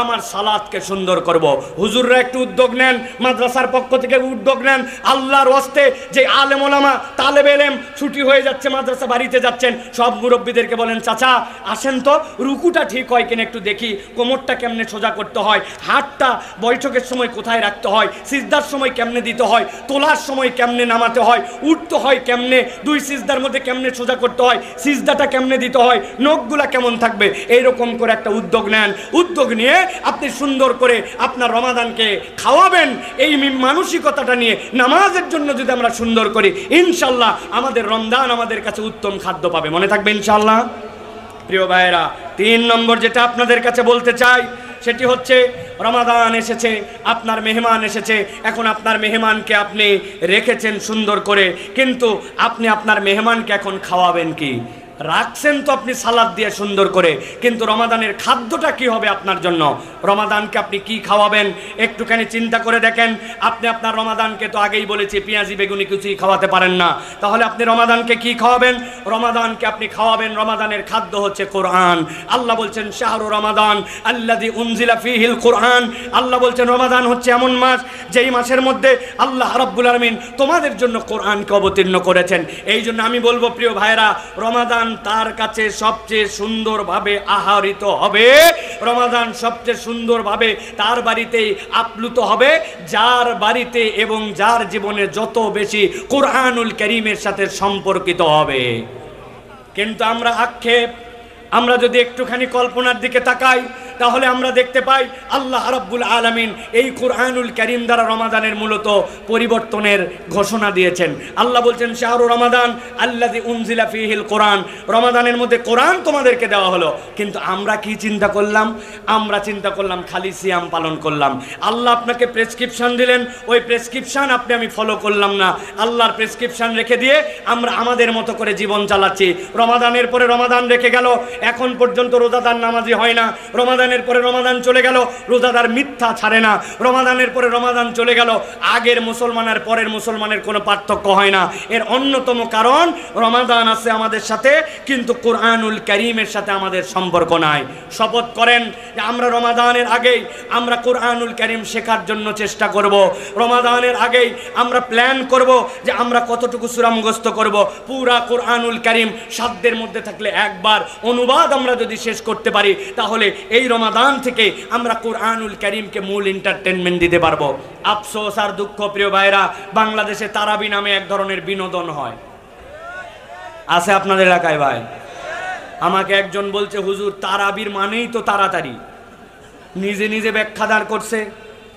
আমার সালাতকে সুন্দর করব। হুজুররা একটু উদ্যোগ নেন, মাদ্রাসার পক্ষ থেকে উদ্যোগ নেন, আল্লাহর ওয়াস্তে যে আলেম ওলামা তালেবে ইলম ছুটি হয়ে যাচ্ছে, মাদ্রাসা বাড়িতে যাচ্ছেন, সব মুরব্বীদেরকে বলেন চাচা আসেন তো, রুকুটা ঠিক হয় কিনা একটু দেখি, কোমরটা কেমনে সোজা করতে হয়, হাতটা বৈঠকের সময় কোথায় রাখতে হয়, সিজদার সময় কেমনে দিতে হয়, তোলার সময় কেমনে নামাতে হয়, উঠতে হয় কেমনে, 2 সিজদার মধ্যে কেমনে সোজা করতে হয়, সিজদাটা কেমনে দিতে হয়, নখগুলা কেমন থাকবে, এইরকম করে একটা উদ্যোগ নেন। উদ্যোগ নিয়ে আপনি সুন্দর করে আপনার রমাদানকে খাওয়াবেন। এই মানসিকতাটা নিয়ে নামাজের জন্য যদি আমরা সুন্দর করি, ইনশাল্লাহ আমাদের রমজান আমাদের কাছে উত্তম খাদ্য পাবে। মনে থাকবে ইনশাল্লাহ। প্রিয় ভাইয়েরা, 3 নম্বর যেটা আপনাদের কাছে বলতে চাই সেটি হচ্ছে, রমাদান এসেছে, আপনার মেহমান এসেছে, এখন আপনার মেহমানকে আপনি রেখেছেন সুন্দর করে, কিন্তু আপনি আপনার মেহমানকে এখন খাওয়াবেন কি? রাখছেন তো আপনি সালাদ দিয়ে সুন্দর করে, কিন্তু রমাদানের খাদ্যটা কি হবে আপনার জন্য? রমাদানকে আপনি কি খাওয়াবেন একটুখানি চিন্তা করে দেখেন। আপনি আপনার রমাদানকে তো আগেই বলেছি পেঁয়াজি বেগুনি কিছুই খাওয়াতে পারেন না, তাহলে আপনি রমাদানকে কি খাওয়াবেন? রমাদানকে আপনি খাওয়াবেন, রমাদানের খাদ্য হচ্ছে কোরআন। আল্লাহ বলছেন শাহরু রমাদান আল্লাযী উনজিলা ফীহিল কোরআন। আল্লাহ বলছেন রমাদান হচ্ছে এমন মাস যেই মাসের মধ্যে আল্লাহ রাব্বুল আলামিন তোমাদের জন্য কোরআনকে অবতীর্ণ করেছেন। এই জন্য আমি বলবো প্রিয় ভাইরা, রমাদান তার কাছে সবচেয়ে সুন্দরভাবে আহরিত হবে, রমাদান সবচেয়ে সুন্দরভাবে তার বাড়িতেই আপ্লুত হবে, যার বাড়িতে এবং যার জীবনে যত বেশি কোরআনুল কারীমের সাথে সম্পর্কিত হবে। কিন্তু আমরা যদি একটুখানি কল্পনার দিকে তাকাই, তাহলে আমরা দেখতে পাই আল্লাহ রাব্বুল আলামিন এই কোরআনুল কারীম দ্বারা রমাদানের মূলত পরিবর্তনের ঘোষণা দিয়েছেন। আল্লাহ বলছেন শাহরু রমাদান আল্লাযী উনজিলা ফীহিল কোরআন, রমাদানের মধ্যে কোরআন তোমাদেরকে দেওয়া হলো। কিন্তু আমরা কি চিন্তা করলাম? আমরা চিন্তা করলাম খালি সিয়াম পালন করলাম। আল্লাহ আপনাকে প্রেসক্রিপশন দিলেন, ওই প্রেসক্রিপশন আমি ফলো করলাম না, আল্লাহর প্রেসক্রিপশন রেখে দিয়ে আমরা আমাদের মতো করে জীবন চালাচ্ছি। রমাদানের পরে রমাদান রেখে গেল, এখন পর্যন্ত রোজাদার নামাজি হয় না। রমাদানের পরে রমাদান চলে গেল, রোজাদার মিথ্যা ছাড়ে না। রমাদানের পরে রমাদান চলে গেল, আগের মুসলমান আর পরের মুসলমানের কোনো পার্থক্য হয় না। এর অন্যতম কারণ রমাদান আছে আমাদের সাথে, কিন্তু কোরআনুল কারীমের সাথে আমাদের সম্পর্ক নাই। শপথ করেন যে আমরা রমাদানের আগেই আমরা কোরআনুল কারীম শেখার জন্য চেষ্টা করব। রমাদানের আগেই আমরা প্ল্যান করব যে আমরা কতটুকু সূরা মুখস্থ করব। পুরা কোরআনুল কারীম সাধ্যের মধ্যে থাকলে একবার অনুবাদ আমরা যদি শেষ করতে পারি, তাহলে এই রমাদান থেকে আমরা কোরআনুল কারীমকে মূল এন্টারটেনমেন্ট দিতে পারবো। আফসোস আর দুঃখ প্রিয় ভাইরা, বাংলাদেশে তারাবি নামে এক ধরনের বিনোদন হয়, আছে আপনাদের এলাকায় ভাই? আমাকে একজন বলছে হুজুর তারাবির মানেই তো তাড়াতাড়ি, নিজে নিজে ব্যাখ্যাদার করছে।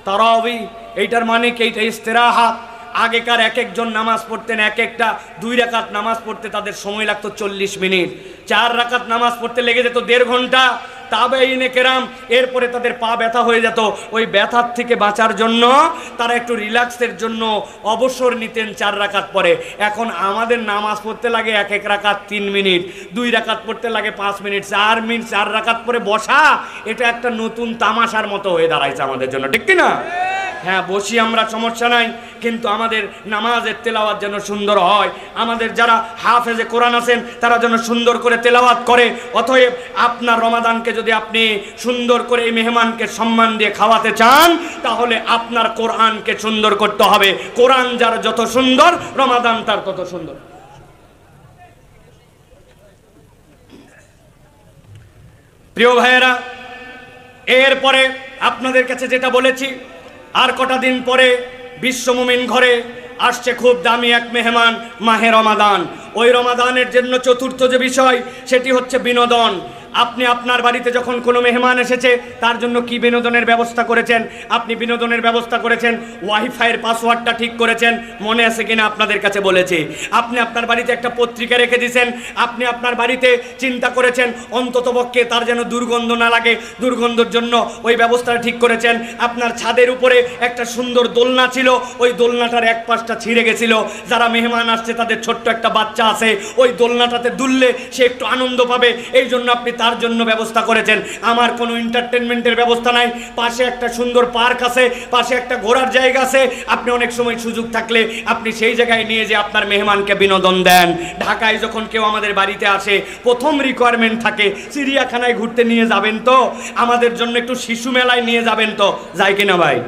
তারাবি এইটার মানে কি? এইটা ইস্তেরাহাত। আগেকার এক একজন নামাজ পড়তেন, এক একটা 2 রাকাত নামাজ পড়তে তাদের সময় লাগতো 40 মিনিট, 4 রাকাত নামাজ পড়তে লেগে যেত 1.5 ঘন্টা। তাবেঈনে কেরাম এরপরে তাদের পা ব্যথা হয়ে যেত, ওই ব্যথার থেকে বাঁচার জন্য তারা একটু রিল্যাক্সের জন্য অবসর নিতেন 4 রাকাত পরে। এখন আমাদের নামাজ পড়তে লাগে এক রাকাত 3 মিনিট, 2 রাকাত পড়তে লাগে 5 মিনিট, 4 রাকাত পরে বসা, এটা একটা নতুন তামাশার মতো হয়ে দাঁড়াইছে আমাদের জন্য, ঠিক কি না? হ্যাঁ, বসি আমরা, সমস্যা নাই, কিন্তু আমাদের নামাজের তেলাওয়াত যেন সুন্দর হয়। আমাদের যারা হাফেজে কোরআন আছেন তারা যেন সুন্দর করে তেলাওয়াত করে। অতএব আপনার রমাদানকে যদি আপনি সুন্দর করে এই মেহমানকে সম্মান দিয়ে খাওয়াতে চান, তাহলে আপনার কোরআনকে সুন্দর করতে হবে। কোরআন যার যত সুন্দর, রমাদান তার তত সুন্দর। প্রিয় ভাইয়েরা, এরপরে আপনাদের কাছে যেটা বলেছি, আর কটা দিন পরে বিশ্ব মুমিন ঘরে আসছে খুব দামি এক মেহমান, মাহে রমাদান। ওই রমাদানের জন্য চতুর্থ যে বিষয় সেটি হচ্ছে বিনোদন। আপনি আপনার বাড়িতে যখন কোনো মেহমান এসেছে তার জন্য কি বিনোদনের ব্যবস্থা করেছেন? আপনি বিনোদনের ব্যবস্থা করেছেন, ওয়াইফাইয়ের পাসওয়ার্ডটা ঠিক করেছেন, মনে আছে কিনা আপনাদের কাছে বলেছি। আপনি আপনার বাড়িতে একটা পত্রিকা রেখে দিয়েছেন, আপনি আপনার বাড়িতে চিন্তা করেছেন অন্ততপক্ষে তার যেন দুর্গন্ধ না লাগে, দুর্গন্ধের জন্য ওই ব্যবস্থাটা ঠিক করেছেন। আপনার ছাদের উপরে একটা সুন্দর দোলনা ছিল, ওই দোলনাটার এক পাশটা ছিঁড়ে গেছিল, যারা মেহমান আসছে তাদের ছোট্ট একটা বাচ্চা আছে, ওই দোলনাটাতে দুললে সে একটু আনন্দ পাবে, এই জন্য আপনি তার জন্য ব্যবস্থা করেছেন। আমার কোনো এন্টারটেনমেন্টের ব্যবস্থা নাই, পাশে একটা সুন্দর পার্ক আছে, পাশে একটা ঘোরার জায়গা আছে, আপনি অনেক সময় সুযোগ থাকলে আপনি সেই জায়গায় নিয়ে যে আপনার মেহমানকে বিনোদন দেন। ঢাকায় যখন কেউ আমাদের বাড়িতে আসে প্রথম রিকোয়ারমেন্ট থাকে চিড়িয়াখানায় ঘুরতে নিয়ে যাবেন তো, আমাদের জন্য একটু শিশু মেলায় নিয়ে যাবেন তো, যায় কিনা ভাই?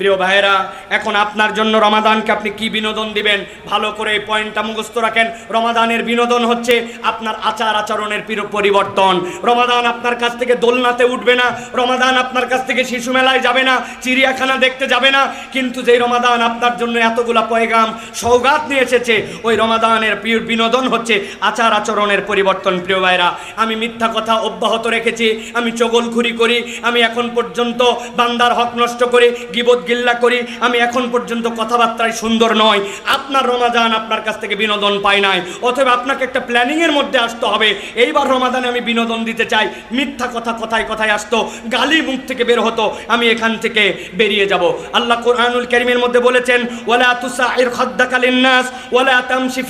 প্রিয় ভাইয়েরা, এখন আপনার জন্য রমাদানকে আপনি কি বিনোদন দিবেন ভালো করে এই পয়েন্টটা মুখস্থ রাখেন। রমাদানের বিনোদন হচ্ছে আপনার আচার আচরণের পরিবর্তন। রমাদান আপনার কাছ থেকে দোলনাতে উঠবে না, রমাদান আপনার কাছ থেকে শিশু মেলায় যাবে না, চিড়িয়াখানা দেখতে যাবে না, কিন্তু যেই রমাদান আপনার জন্য এতগুলা পয়গাম সওগাত নিয়ে এসেছে, ওই রমাদানের বিনোদন হচ্ছে আচার আচরণের পরিবর্তন। প্রিয় ভাইরা, আমি মিথ্যা কথা অব্যাহত রেখেছি, আমি চগলখুরি করি, আমি এখন পর্যন্ত বান্দার হক নষ্ট করি, গীবত গিল্লা করি, আমি এখন পর্যন্ত কথাবার্তায় সুন্দর নয়। আপনার রমাদান আপনার কাছ থেকে বিনোদন পায় নাই, অথবা আপনাকে একটা প্ল্যানিংয়ের মধ্যে আসতে হবে। এইবার রমাদানে আমি বিনোদন দিতে চাই, মিথ্যা কথা কথায় কথায় আসতো, গালি মুখ থেকে বের হতো, আমি এখান থেকে বেরিয়ে যাব। আল্লাহ কোরআনুল কারীমের মধ্যে বলেছেন, ওয়ালা তুসাইর খাদ্দাকা লিন্নাস ওয়ালা তামশি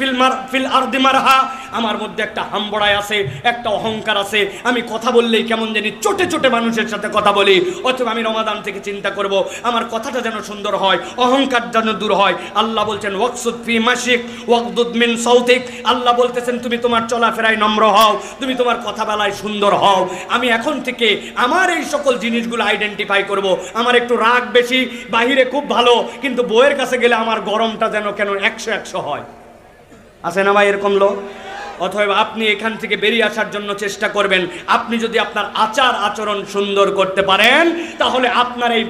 ফিল আরদি মারহা। আমার মধ্যে একটা হাম্বড়াই আছে, একটা অহংকার আছে, আমি কথা বললেই কেমন জানি চটে চটে মানুষের সাথে কথা বলি। অথবা আমি রমাদান থেকে চিন্তা করব আমার কথাটা যেন সুন্দর হয়, অহংকার যেন দূর হয়। আল্লাহ বলছেন ওয়াকসুদ ফি মাশিক ওয়াকদুদ মিন সাউতিক। আল্লাহ বলতেছেন তুমি তোমার চলাফেরায় নম্র হও, তুমি তোমার কথা বলায় সুন্দর হও। আমি এখন থেকে আমার এই সকল জিনিসগুলো আইডেন্টিফাই করব। আমার একটু রাগ বেশি, বাহিরে খুব ভালো, কিন্তু বউয়ের কাছে গেলে আমার গরমটা যেন কেন 100 হয়। আছে না ভাই এরকম লোক? অথবা আপনি এখান থেকে বেরিয়ে আসার জন্য চেষ্টা করবেন। আপনি যদি আপনার আচার আচরণ সুন্দর করতে পারেন, তাহলে আপনার এই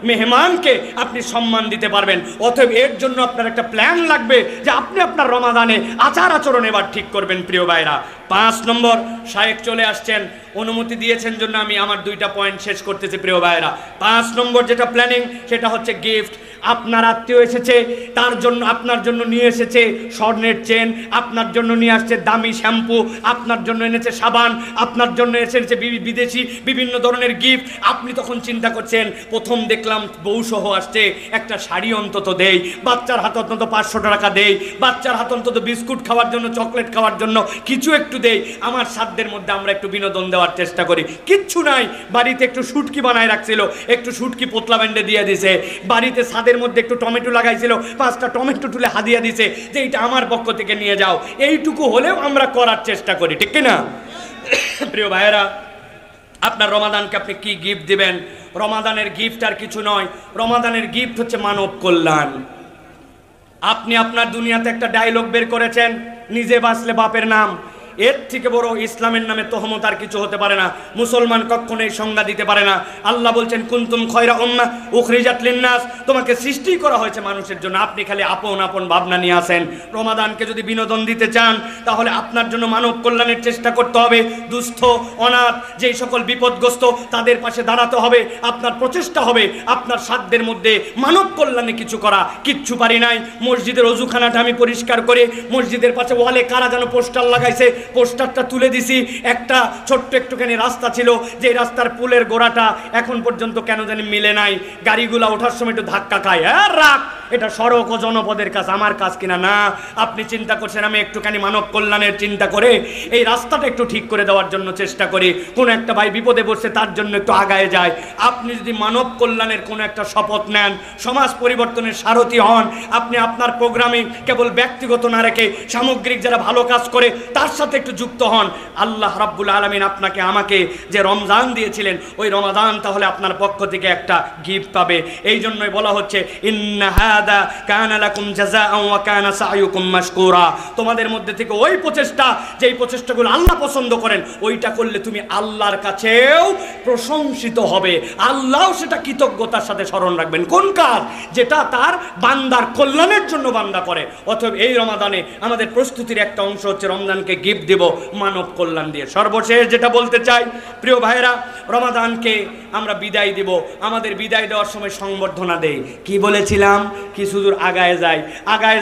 মেহমানকে আপনি সম্মান দিতে পারবেন। অতএব এর জন্য আপনার একটা প্ল্যান লাগবে যে আপনি আপনার রমাদানে আচার আচরণ এবার ঠিক করবেন। প্রিয় ভাইরা, 5 নম্বর, শায়েখ চলে আসছেন, অনুমতি দিয়েছেন জন্য আমি আমার 2টা পয়েন্ট শেষ করতেছি। প্রিয় ভাইরা, 5 নম্বর যেটা প্ল্যানিং, সেটা হচ্ছে গিফট। আপনার আত্মীয় এসেছে, তার জন্য আপনার জন্য নিয়ে এসেছে স্বর্ণের চেন, আপনার জন্য নিয়ে আসছে দামি শ্যাম্পু, আপনার জন্য এনেছে সাবান, আপনার জন্য এসেছে বিদেশি বিভিন্ন ধরনের গিফট। আপনি তখন চিন্তা করছেন, প্রথম দেখলাম বউ সহ আসছে, একটা শাড়ি অন্তত দেই, বাচ্চার হাতে অন্তত 500 টাকা দেই, বাচ্চার হাতে অন্তত বিস্কুট খাওয়ার জন্য, চকলেট খাওয়ার জন্য কিছু একটু দেই। আমার সাধ্যের মধ্যে আমরা একটু বিনোদন দেওয়ার চেষ্টা করি। কিচ্ছু নাই, বাড়িতে একটু শুটকি বানায় রাখছিল, একটু শুটকি পোতলা ব্যান্ডে দিয়ে দিছে। বাড়িতে ছাদের মধ্যে একটু টমেটো লাগাইছিল, 5টা টমেটো তুলে হাদিয়া দিছে যে এইটা আমার পক্ষ থেকে নিয়ে যাও। এইটুকু হলেও আমরা করার চেষ্টা করি, ঠিক কিনা? প্রিয় ভাইয়েরা, আপনার রমাদানকে আপনি কি গিফট দিবেন? রমাদানের গিফট আর কিছু নয়, রমাদানের গিফট হচ্ছে মানব কল্যাণ। আপনি আপনার দুনিয়াতে একটা ডায়লগ বের করেছেন, নিজে বাঁচলে বাপের নাম। এর থেকে বড় ইসলামের নামে তহমত আর কিছু হতে পারে না। মুসলমান কখনো এই সংজ্ঞা দিতে পারে না। আল্লাহ বলছেন কুনতুম খয়রা উম্মাহ উখরিজাত লিন্নাস, তোমাকে সৃষ্টি করা হয়েছে মানুষের জন্য, আপনি খালি আপন আপন ভাবনা নিয়ে আসেন। রমাদানকে যদি বিনোদন দিতে চান, তাহলে আপনার জন্য মানব কল্যাণের চেষ্টা করতে হবে। দুস্থ, অনাথ, যেই সকল বিপদগ্রস্ত, তাদের পাশে দাঁড়াতে হবে। আপনার প্রচেষ্টা হবে আপনার সাধ্যের মধ্যে মানব কল্যাণে কিছু করা। কিচ্ছু পারি নাই, মসজিদের অজুখানাটা আমি পরিষ্কার করে, মসজিদের পাশে ওয়ালে কারা যেন পোস্টার লাগাইছে, পোস্টারটা তুলে দিছি। একটা ছোট্ট একটুখানি রাস্তা ছিল, যে রাস্তার পুলের গোড়াটা এখন পর্যন্ত কেন জানি মিলে নাই, গাড়িগুলা ওঠার সময় একটু ধাক্কা খায়। হ্যাঁ রাখ, এটা সড়ক ও জনপদের কাজ, আমার কাজ কিনা না। আপনি চিন্তা করছেন আমি একটুখানি মানব কল্যাণের চিন্তা করে এই রাস্তাটা একটু ঠিক করে দেওয়ার জন্য চেষ্টা করি। কোনো একটা ভাই বিপদে পড়ছে, তার জন্য একটু আগায় যায়। আপনি যদি মানব কল্যাণের কোনো একটা শপথ নেন, সমাজ পরিবর্তনের সারথি হন, আপনি আপনার প্রোগ্রামে কেবল ব্যক্তিগত না রেখে সামগ্রিক যারা ভালো কাজ করে তার সাথে একটু যুক্ত হন। আল্লাহ রাব্বুল আলামিন আপনাকে আমাকে যে রমজান দিয়েছিলেন, ওই রমাদান তাহলে আপনার পক্ষ থেকে একটা গিফট পাবে। এই জন্যই বলা হচ্ছে ইন্নাহা হাদা কানা লাকুম জাযাআন ওয়া কানা সা'য়ুকুম মাশকুরা। তোমাদের মধ্যে থেকে ওই প্রচেষ্টা, যেই প্রচেষ্টাগুলো আল্লাহ পছন্দ করেন, ওইটা করলে তুমি আল্লাহর কাছেও প্রশংসিত হবে, আল্লাহও সেটা কৃতজ্ঞতার সাথে স্মরণ রাখবেন। কোন কাজ? যেটা তার বান্দার কল্যাণের জন্য বান্দা করে। অতএব এই রমাদানে আমাদের প্রস্তুতির একটা অংশ হচ্ছে রমজানকে গিফট দেব মানব কল্যাণ দিয়ে। সর্বশেষ যেটা বলতে চাই, প্রিয় ভাইরা, রমাদানকে আমরা বিদায় দেব, আমাদের বিদায় দেওয়ার সময় সংবর্ধনা দেই। কি বলেছিলাম? কিছু দূর আগায়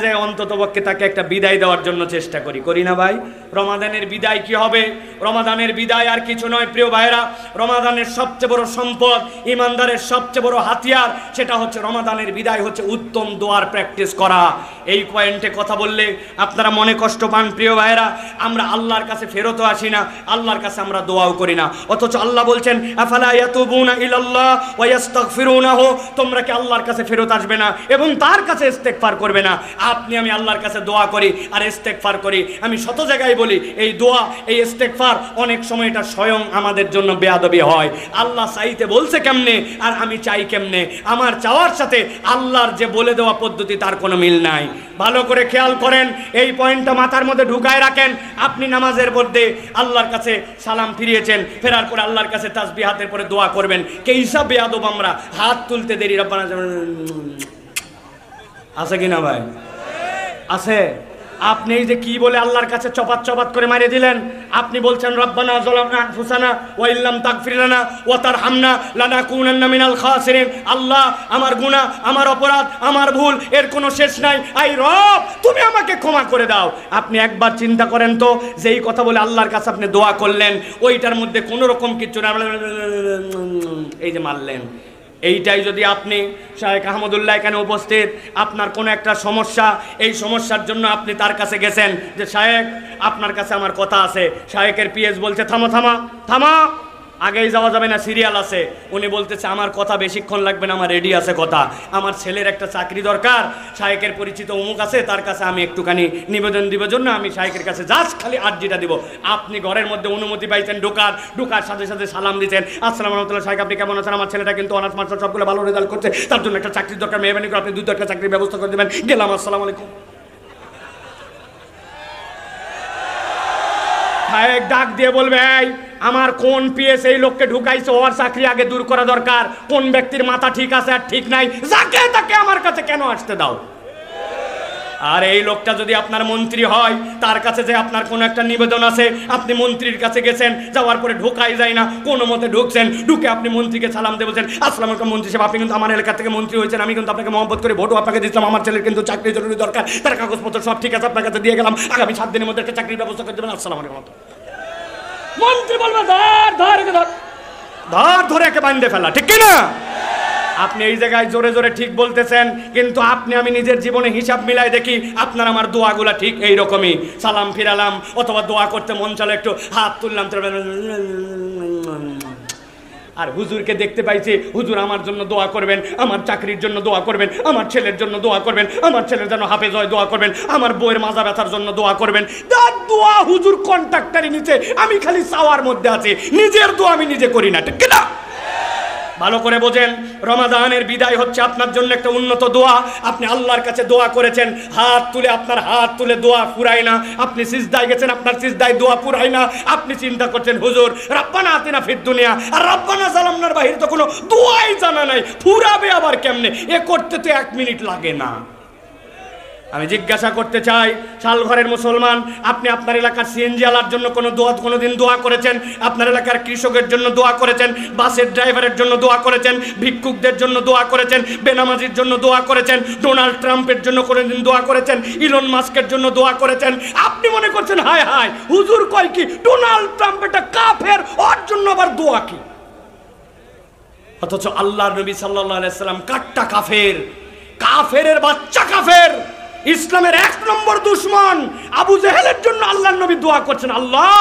যায় অন্ততপক্ষে তাকে একটা বিদায় দেওয়ার জন্য চেষ্টা করি না ভাই? রমাদানের বিদায় কি হবে? রমাদানের বিদায় আর কিছু নয় প্রিয় ভাইরা, রমাদানের সবচেয়ে বড় সম্পদ, ইমানদারের সবচেয়ে বড় হাতিয়ার, সেটা হচ্ছে রমাদানের বিদায় হচ্ছে উত্তম দোয়ার প্র্যাকটিস করা। এই পয়েন্টে কথা বললে আপনারা মনে কষ্ট পান প্রিয় ভাইরা, আমরা আল্লাহর কাছে ফেরতও আসি না, আল্লাহর কাছে আমরা দোয়াও করি না। অথচ আল্লাহ বলছেন আফালা ইয়াতুবুনা ইলাল্লাহ ওয়া ইস্তাগফিরুনাহু, তোমরা কি আল্লাহর কাছে ফেরত আসবে না এবং তার কাছে ইস্তেগফার করবে না? আপনি আমি আল্লাহর কাছে দোয়া করি আর ইস্তেগফার করি। আমি শত জায়গায় বলি এই দোয়া, এই ইস্তেগফার অনেক সময় এটা স্বয়ং আমাদের জন্য বেয়াদবি হয়। আল্লাহ চাইতে বলছে কেমনে আর আমি চাই কেমনে? আমার চাওয়ার সাথে আল্লাহর যে বলে দেওয়া পদ্ধতি তার কোনো মিল নাই। ভালো করে খেয়াল করেন, এই পয়েন্টটা মাথার মধ্যে ঢুকায় রাখেন। আপনি নামাজের মধ্যে আল্লাহর কাছে সালাম ফিরিয়েছেন, ফেরার পরে আল্লাহর কাছে তাসবিহ হাতের পরে দোয়া করবেন। কে হিসাব বেয়াদব আমরা, হাত তুলতে দেরি রব্বানা আছে কিনা ভাই? আছে। আপনি এই যে কি বলে আল্লাহর কাছে চপাত করে মারিয়ে দিলেন। আপনি বলছেন রব্বানা যালামনা আনফুসানা ওয়া ইল্লাম তাগফির লানা ওয়া তারহামনা লানাকুনান্না মিনাল খাসিরিন। আল্লাহ, আমার গুনাহ, আমার অপরাধ, আমার ভুল এর কোনো শেষ নাই, আই রব তুমি আমাকে ক্ষমা করে দাও। আপনি একবার চিন্তা করেন তো, যেই কথা বলে আল্লাহর কাছে আপনি দোয়া করলেন, ওইটার মধ্যে কোনো রকম কিছু না, এই যে মারলেন। এইটাই যদি আপনি, শায়েখ আহমদুল্লাহ এখানে উপস্থিত, আপনার কোনো একটা সমস্যা, এই সমস্যার জন্য আপনি তার কাছে গেছেন যে শায়েখ আপনার কাছে আমার কথা আছে, শায়েখের পিএস বলছে থামা, আগেই যাওয়া যাবে না, সিরিয়াল আছে। উনি বলতেছে আমার কথা বেশিক্ষণ লাগবে না, আমার রেডি আছে কথা, আমার ছেলের একটা চাকরি দরকার, শায়েখের পরিচিত অমুক আছে, তার কাছে আমি একটুখানি নিবেদন দিব জন্য আমি শায়েখের কাছে জাস্ট খালি আর্জিটা দিব। আপনি ঘরের মধ্যে অনুমতি পাইছেন, ঢোকার সাথে সাথে সালাম দিচ্ছেন, আসসালামু আলাইকুম শায়েখ, আপনি কেমন আছেন? আমার ছেলেটা কিন্তু অনার্স মাস্টার সবগুলো ভালো রেজাল্ট করছে, তার জন্য একটা চাকরির দরকার, মেহরবানি করে আপনি 2-4টা চাকরির ব্যবস্থা করে দেবেন। গেলাম, আসসালামু আলাইকুম। শায়েখ ডাক দিয়ে বলবে, এই আমার কোন পিএস এই লোককে ঢুকাইছে, ওর চাকরি আগে দূর করা দরকার, কোন ব্যক্তির মাথা ঠিক আছে আর ঠিক নাই, যাকে তাকে আমার কাছে কেন আসতে দাও? আর এই লোকটা যদি আপনার মন্ত্রী হয়, তার কাছে যে আপনার কোনো একটা নিবেদন আছে, আপনি মন্ত্রীর কাছে গেছেন, যাওয়ার পরে ঢোকাই যায় না, কোনো মতে ঢুকছেন, ঢুকে আপনি মন্ত্রীকে সালাম দিয়ে বলছেন আসসালামু আলাইকুম মন্ত্রী সাহেব, আপনি কিন্তু আমার এলাকা থেকে মন্ত্রী হয়েছেন, আমি কিন্তু আপনাকে মহব্বত করে ভোটও আপনাকে দিয়েছিলাম, আমার ছেলের কিন্তু চাকরি জরুরি দরকার, তার কাগজপত্র সব ঠিক আছে, আপনার কাছে দিয়ে গেলাম, আগামী 7 দিনের মধ্যে একটা চাকরির ব্যবস্থা করে দেবেন, আসসালামু আলাইকুম। মন্ত্রী বলবে ধরে একে বাঁধে ফেলা, ঠিক কিনা? আপনি এই জায়গায় জোরে জোরে ঠিক বলতেছেন, কিন্তু আপনি আমি নিজের জীবনে হিসাব মিলাই দেখি আপনার আমার দোয়াগুলা ঠিক এইরকমই। সালাম ফিরালাম অথবা দোয়া করতে মন চলে, একটু হাত তুললাম, আর হুজুরকে দেখতে পাইছি, হুজুর আমার জন্য দোয়া করবেন, আমার চাকরির জন্য দোয়া করবেন, আমার ছেলের জন্য দোয়া করবেন, আমার ছেলের জন্য হাফেজ হয় দোয়া করবেন, আমার বইয়ের মাজা ব্যথার জন্য দোয়া করবেন। তার দোয়া হুজুর কন্ট্রাক্টারি নিচে, আমি খালি চাওয়ার মধ্যে আছি, নিজের দোয়া আমি নিজে করি না, ঠিক কিনা? ভালো করে বোঝেন, রমাদানের বিদায় হচ্ছে আপনার জন্য একটা উন্নত দোয়া। আপনি আল্লাহর কাছে দোয়া করেছেন, হাত তুলে, আপনার হাত তুলে দোয়া ফুরায় না, আপনি সিজদায় গেছেন, আপনার সিজদায় দোয়া ফুরায় না, আপনি চিন্তা করছেন হুজুর রব্বানা আতিনা ফিদ দুনিয়া আর রব্বানা যালামনার বাহিরে তো কোনো দোয়াই জানা নাই, ফুরাবে আবার কেমনে? এ করতে তো 1 মিনিট লাগে না। আমি জিজ্ঞাসা করতে চাই, শালঘরের মুসলমান, আপনি আপনার এলাকার সিএনজি আলার জন্য কোনোদিন দোয়া করেছেন? আপনার এলাকার কৃষকের জন্য দোয়া করেছেন? বাসের ড্রাইভারের জন্য দোয়া করেছেন? ভিক্ষুকদের জন্য দোয়া করেছেন? বেনামাজির জন্য দোয়া করেছেন? ডোনাল্ড ট্রাম্পের জন্য কোনোদিন দোয়া করেছেন? ইলন মাস্কের জন্য দোয়া করেছেন? আপনি মনে করছেন হায় হায় হুজুর কয় কি, ডোনাল্ড ট্রাম্প এটা কাফের, ওর জন্য আবার দোয়া কি? অথচ আল্লাহর নবী সাল্লাল্লাহু আলাইহি সাল্লাম কাট্টা কাফের, কাফেরের বাচ্চা কাফের, ইসলামের 1 নম্বর দুশমন আবু জেহেলের জন্য আল্লাহর নবী দোয়া করছেন, আল্লাহ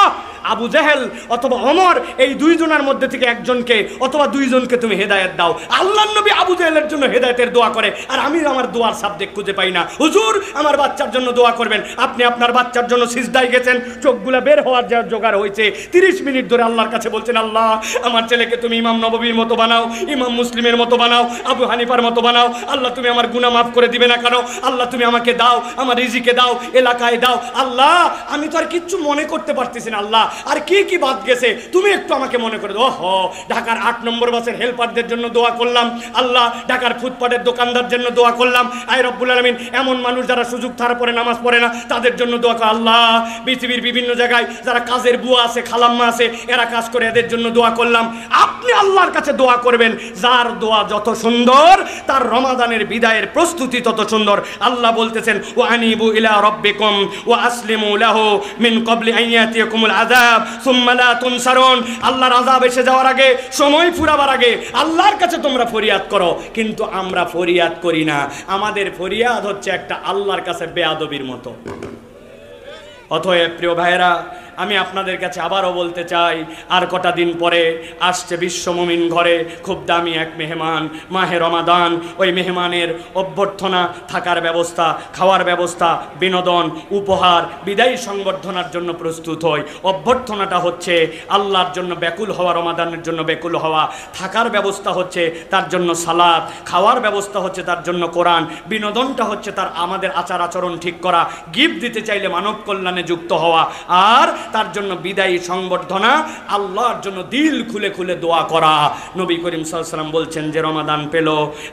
আবু জেহেল অথবা ওমর, এই দুইজনের মধ্যে থেকে একজনকে অথবা দুইজনকে তুমি হেদায়েত দাও। আল্লাহর নবী আবু জেহেলের জন্য হেদায়েতের দোয়া করে, আর আমি আমার দোয়ার সাবজেক্ট খুঁজে পাই না। হুজুর আমার বাচ্চার জন্য দোয়া করবেন, আপনি আপনার বাচ্চার জন্য সিজদায় গেছেন, চোখগুলা বের হওয়ার যা জোগাড় হয়েছে, 30 মিনিট ধরে আল্লাহর কাছে বলছেন, আল্লাহ আমার ছেলেকে তুমি ইমাম নববীর মতো বানাও, ইমাম মুসলিমের মতো বানাও, আবু হানিফার মতো বানাও। আল্লাহ তুমি আমার গুনাহ মাফ করে দিবে না কেন? আল্লাহ তুমি আমাকে দাও, আমার রিজিকে দাও, এলাকায় দাও। আল্লাহ আমি তো আর কিচ্ছু মনে করতে পারতেছি না, আল্লাহ আর কি কি বাদ গেছে তুমি একটু আমাকে মনে করে দাও। ওহো, ঢাকার 8 নম্বর বাসের হেল্পারদের জন্য দোয়া করলাম, আল্লাহ ঢাকার ফুটপাতের দোকানদার জন্য দোয়া করলাম। আয় রব্বুল আলামিন, এমন মানুষ যারা সুযোগ ছাড়া পড়ে নামাজ পড়ে না তাদের জন্য দোয়া কর। আল্লাহ পৃথিবীর বিভিন্ন জায়গায় যারা কাজের বুয়া আছে, খালাম্মা আছে, এরা কাজ করে, এদের জন্য দোয়া করলাম। আপনি আল্লাহর কাছে দোয়া করবেন, যার দোয়া যত সুন্দর তার রমাদানের বিদায়ের প্রস্তুতি তত সুন্দর। আল্লাহ বলতেছেন, ওয়া আনিবু ইলা রাব্বিকুম ওয়া আসলিমু লাহু মিন ক্বাবলি আন ইয়াতিয়াকুমুল আযাব সুম্মা লা তুনসারুন। আল্লাহর আযাব এসে যাওয়ার আগে, সময় ফুরাবার আগে আল্লাহর কাছে তোমরা ফরিয়াদ করো। কিন্তু আমরা ফরিয়াদ করি না, আমাদের ফরিয়াদ হচ্ছে একটা আল্লাহর কাছে বেয়াদবির মতো। অতএব প্রিয় ভাইয়েরা, আমি আপনাদের কাছে আবারও বলতে চাই, আর কটা দিন পরে আসছে বিশ্ব মুমিন ঘরে খুব দামি এক মেহমান, মাহে রমাদান। ওই মেহমানের অভ্যর্থনা, থাকার ব্যবস্থা, খাওয়ার ব্যবস্থা, বিনোদন, উপহার, বিদায়ী সংবর্ধনার জন্য প্রস্তুত হই। অভ্যর্থনাটা হচ্ছে আল্লাহর জন্য ব্যাকুল হওয়া, রমাদানের জন্য ব্যাকুল হওয়া। থাকার ব্যবস্থা হচ্ছে তার জন্য সালাত, খাওয়ার ব্যবস্থা হচ্ছে তার জন্য কোরআন, বিনোদনটা হচ্ছে তার আমাদের আচার আচরণ ঠিক করা, গিফট দিতে চাইলে মানব কল্যাণে যুক্ত হওয়া, আর তার জন্য বিদায়ী সংবর্ধনা, আল্লাহর জন্য দিল খুলে খুলে দোয়া করা। নবী করিম সাল্লাল্লাহু আলাইহি ওয়াসাল্লাম বলছেন, যে রমাদান পেল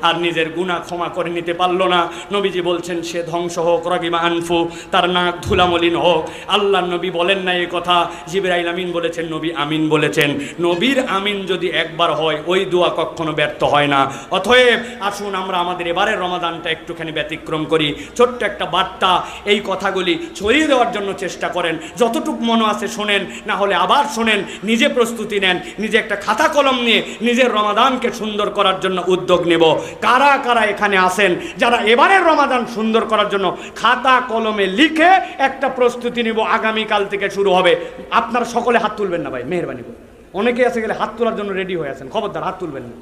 আর নিজের গুনাহ ক্ষমা করে নিতে পারলো না, নবীজি বলছেন সে ধ্বংস হোক, রাগিমা আনফু, তার নাক ধুলামলিন হোক। আল্লাহর নবী বলেন না এই কথা, জিবরাইল আমিন বলেছেন, নবী আমিন বলেছেন। নবীর আমিন যদি একবার হয়, ওই দোয়া কখনো ব্যর্থ হয় না। অতএব আসুন আমরা আমাদের এবারের রমাদানটা একটুখানি ব্যতিক্রম করি। ছোট্ট একটা বার্তা, এই কথাগুলি ছড়িয়ে দেওয়ার জন্য চেষ্টা করেন। যতটুকু মনে আছে শোনেন, না হলে আবার শোনেন, নিজে প্রস্তুতি নেন, নিজে একটা খাতা কলম নিয়ে নিজের রমাদানকে সুন্দর করার জন্য উদ্যোগ নেব। কারা কারা এখানে আছেন যারা এবারের রমাদান সুন্দর করার জন্য খাতা কলমে লিখে একটা প্রস্তুতি নেব? আগামীকাল থেকে শুরু হবে। আপনারা সকলে হাত তুলবেন না ভাই, মেহেরবানি করে। অনেকে আছে গেলে হাত তোলার জন্য রেডি হয়ে আছেন, খবরদার হাত তুলবেন না।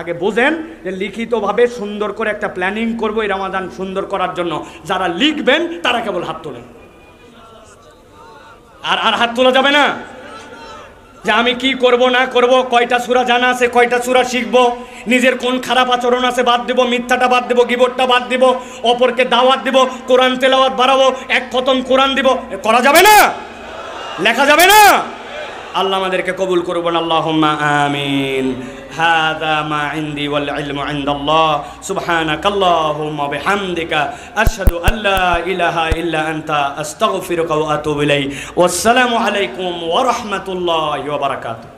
আগে বোঝেন যে লিখিতভাবে সুন্দর করে একটা প্ল্যানিং করবো এই রমাদান সুন্দর করার জন্য। যারা লিখবেন তারা কেবল হাত তোলেন, আর হাত তোলা যাবে না যে আমি কি করব না করব, কয়টা সূরা জানা আছে, কয়টা সূরা শিখবো, নিজের কোন খারাপ আচরণ আছে বাদ দেব, মিথ্যাটা বাদ দেব, গীবতটা বাদ দেব, অপরকে দাওয়াত দেব, কোরআন তেলাওয়াত বাড়াবো, এক খতম কোরআন দিব। করা যাবে না, লেখা যাবে না। আল্লাহ আমাদেরকে কবুল করবেন, আল্লাহুম্মা আমিন। হাদা মা ইনদি ওয়াল ইলমু ইনদাল্লাহ। সুবহানাকাল্লাহুম্মা ওয়া বিহামদিকা আশহাদু আল্লা ইলাহা ইল্লা আনতা আস্তাগফিরুকা ওয়া আতুবু ইলাইক। ওয়াসসালামু আলাইকুম ওয়া রাহমাতুল্লাহি ওয়া বারাকাতুহু।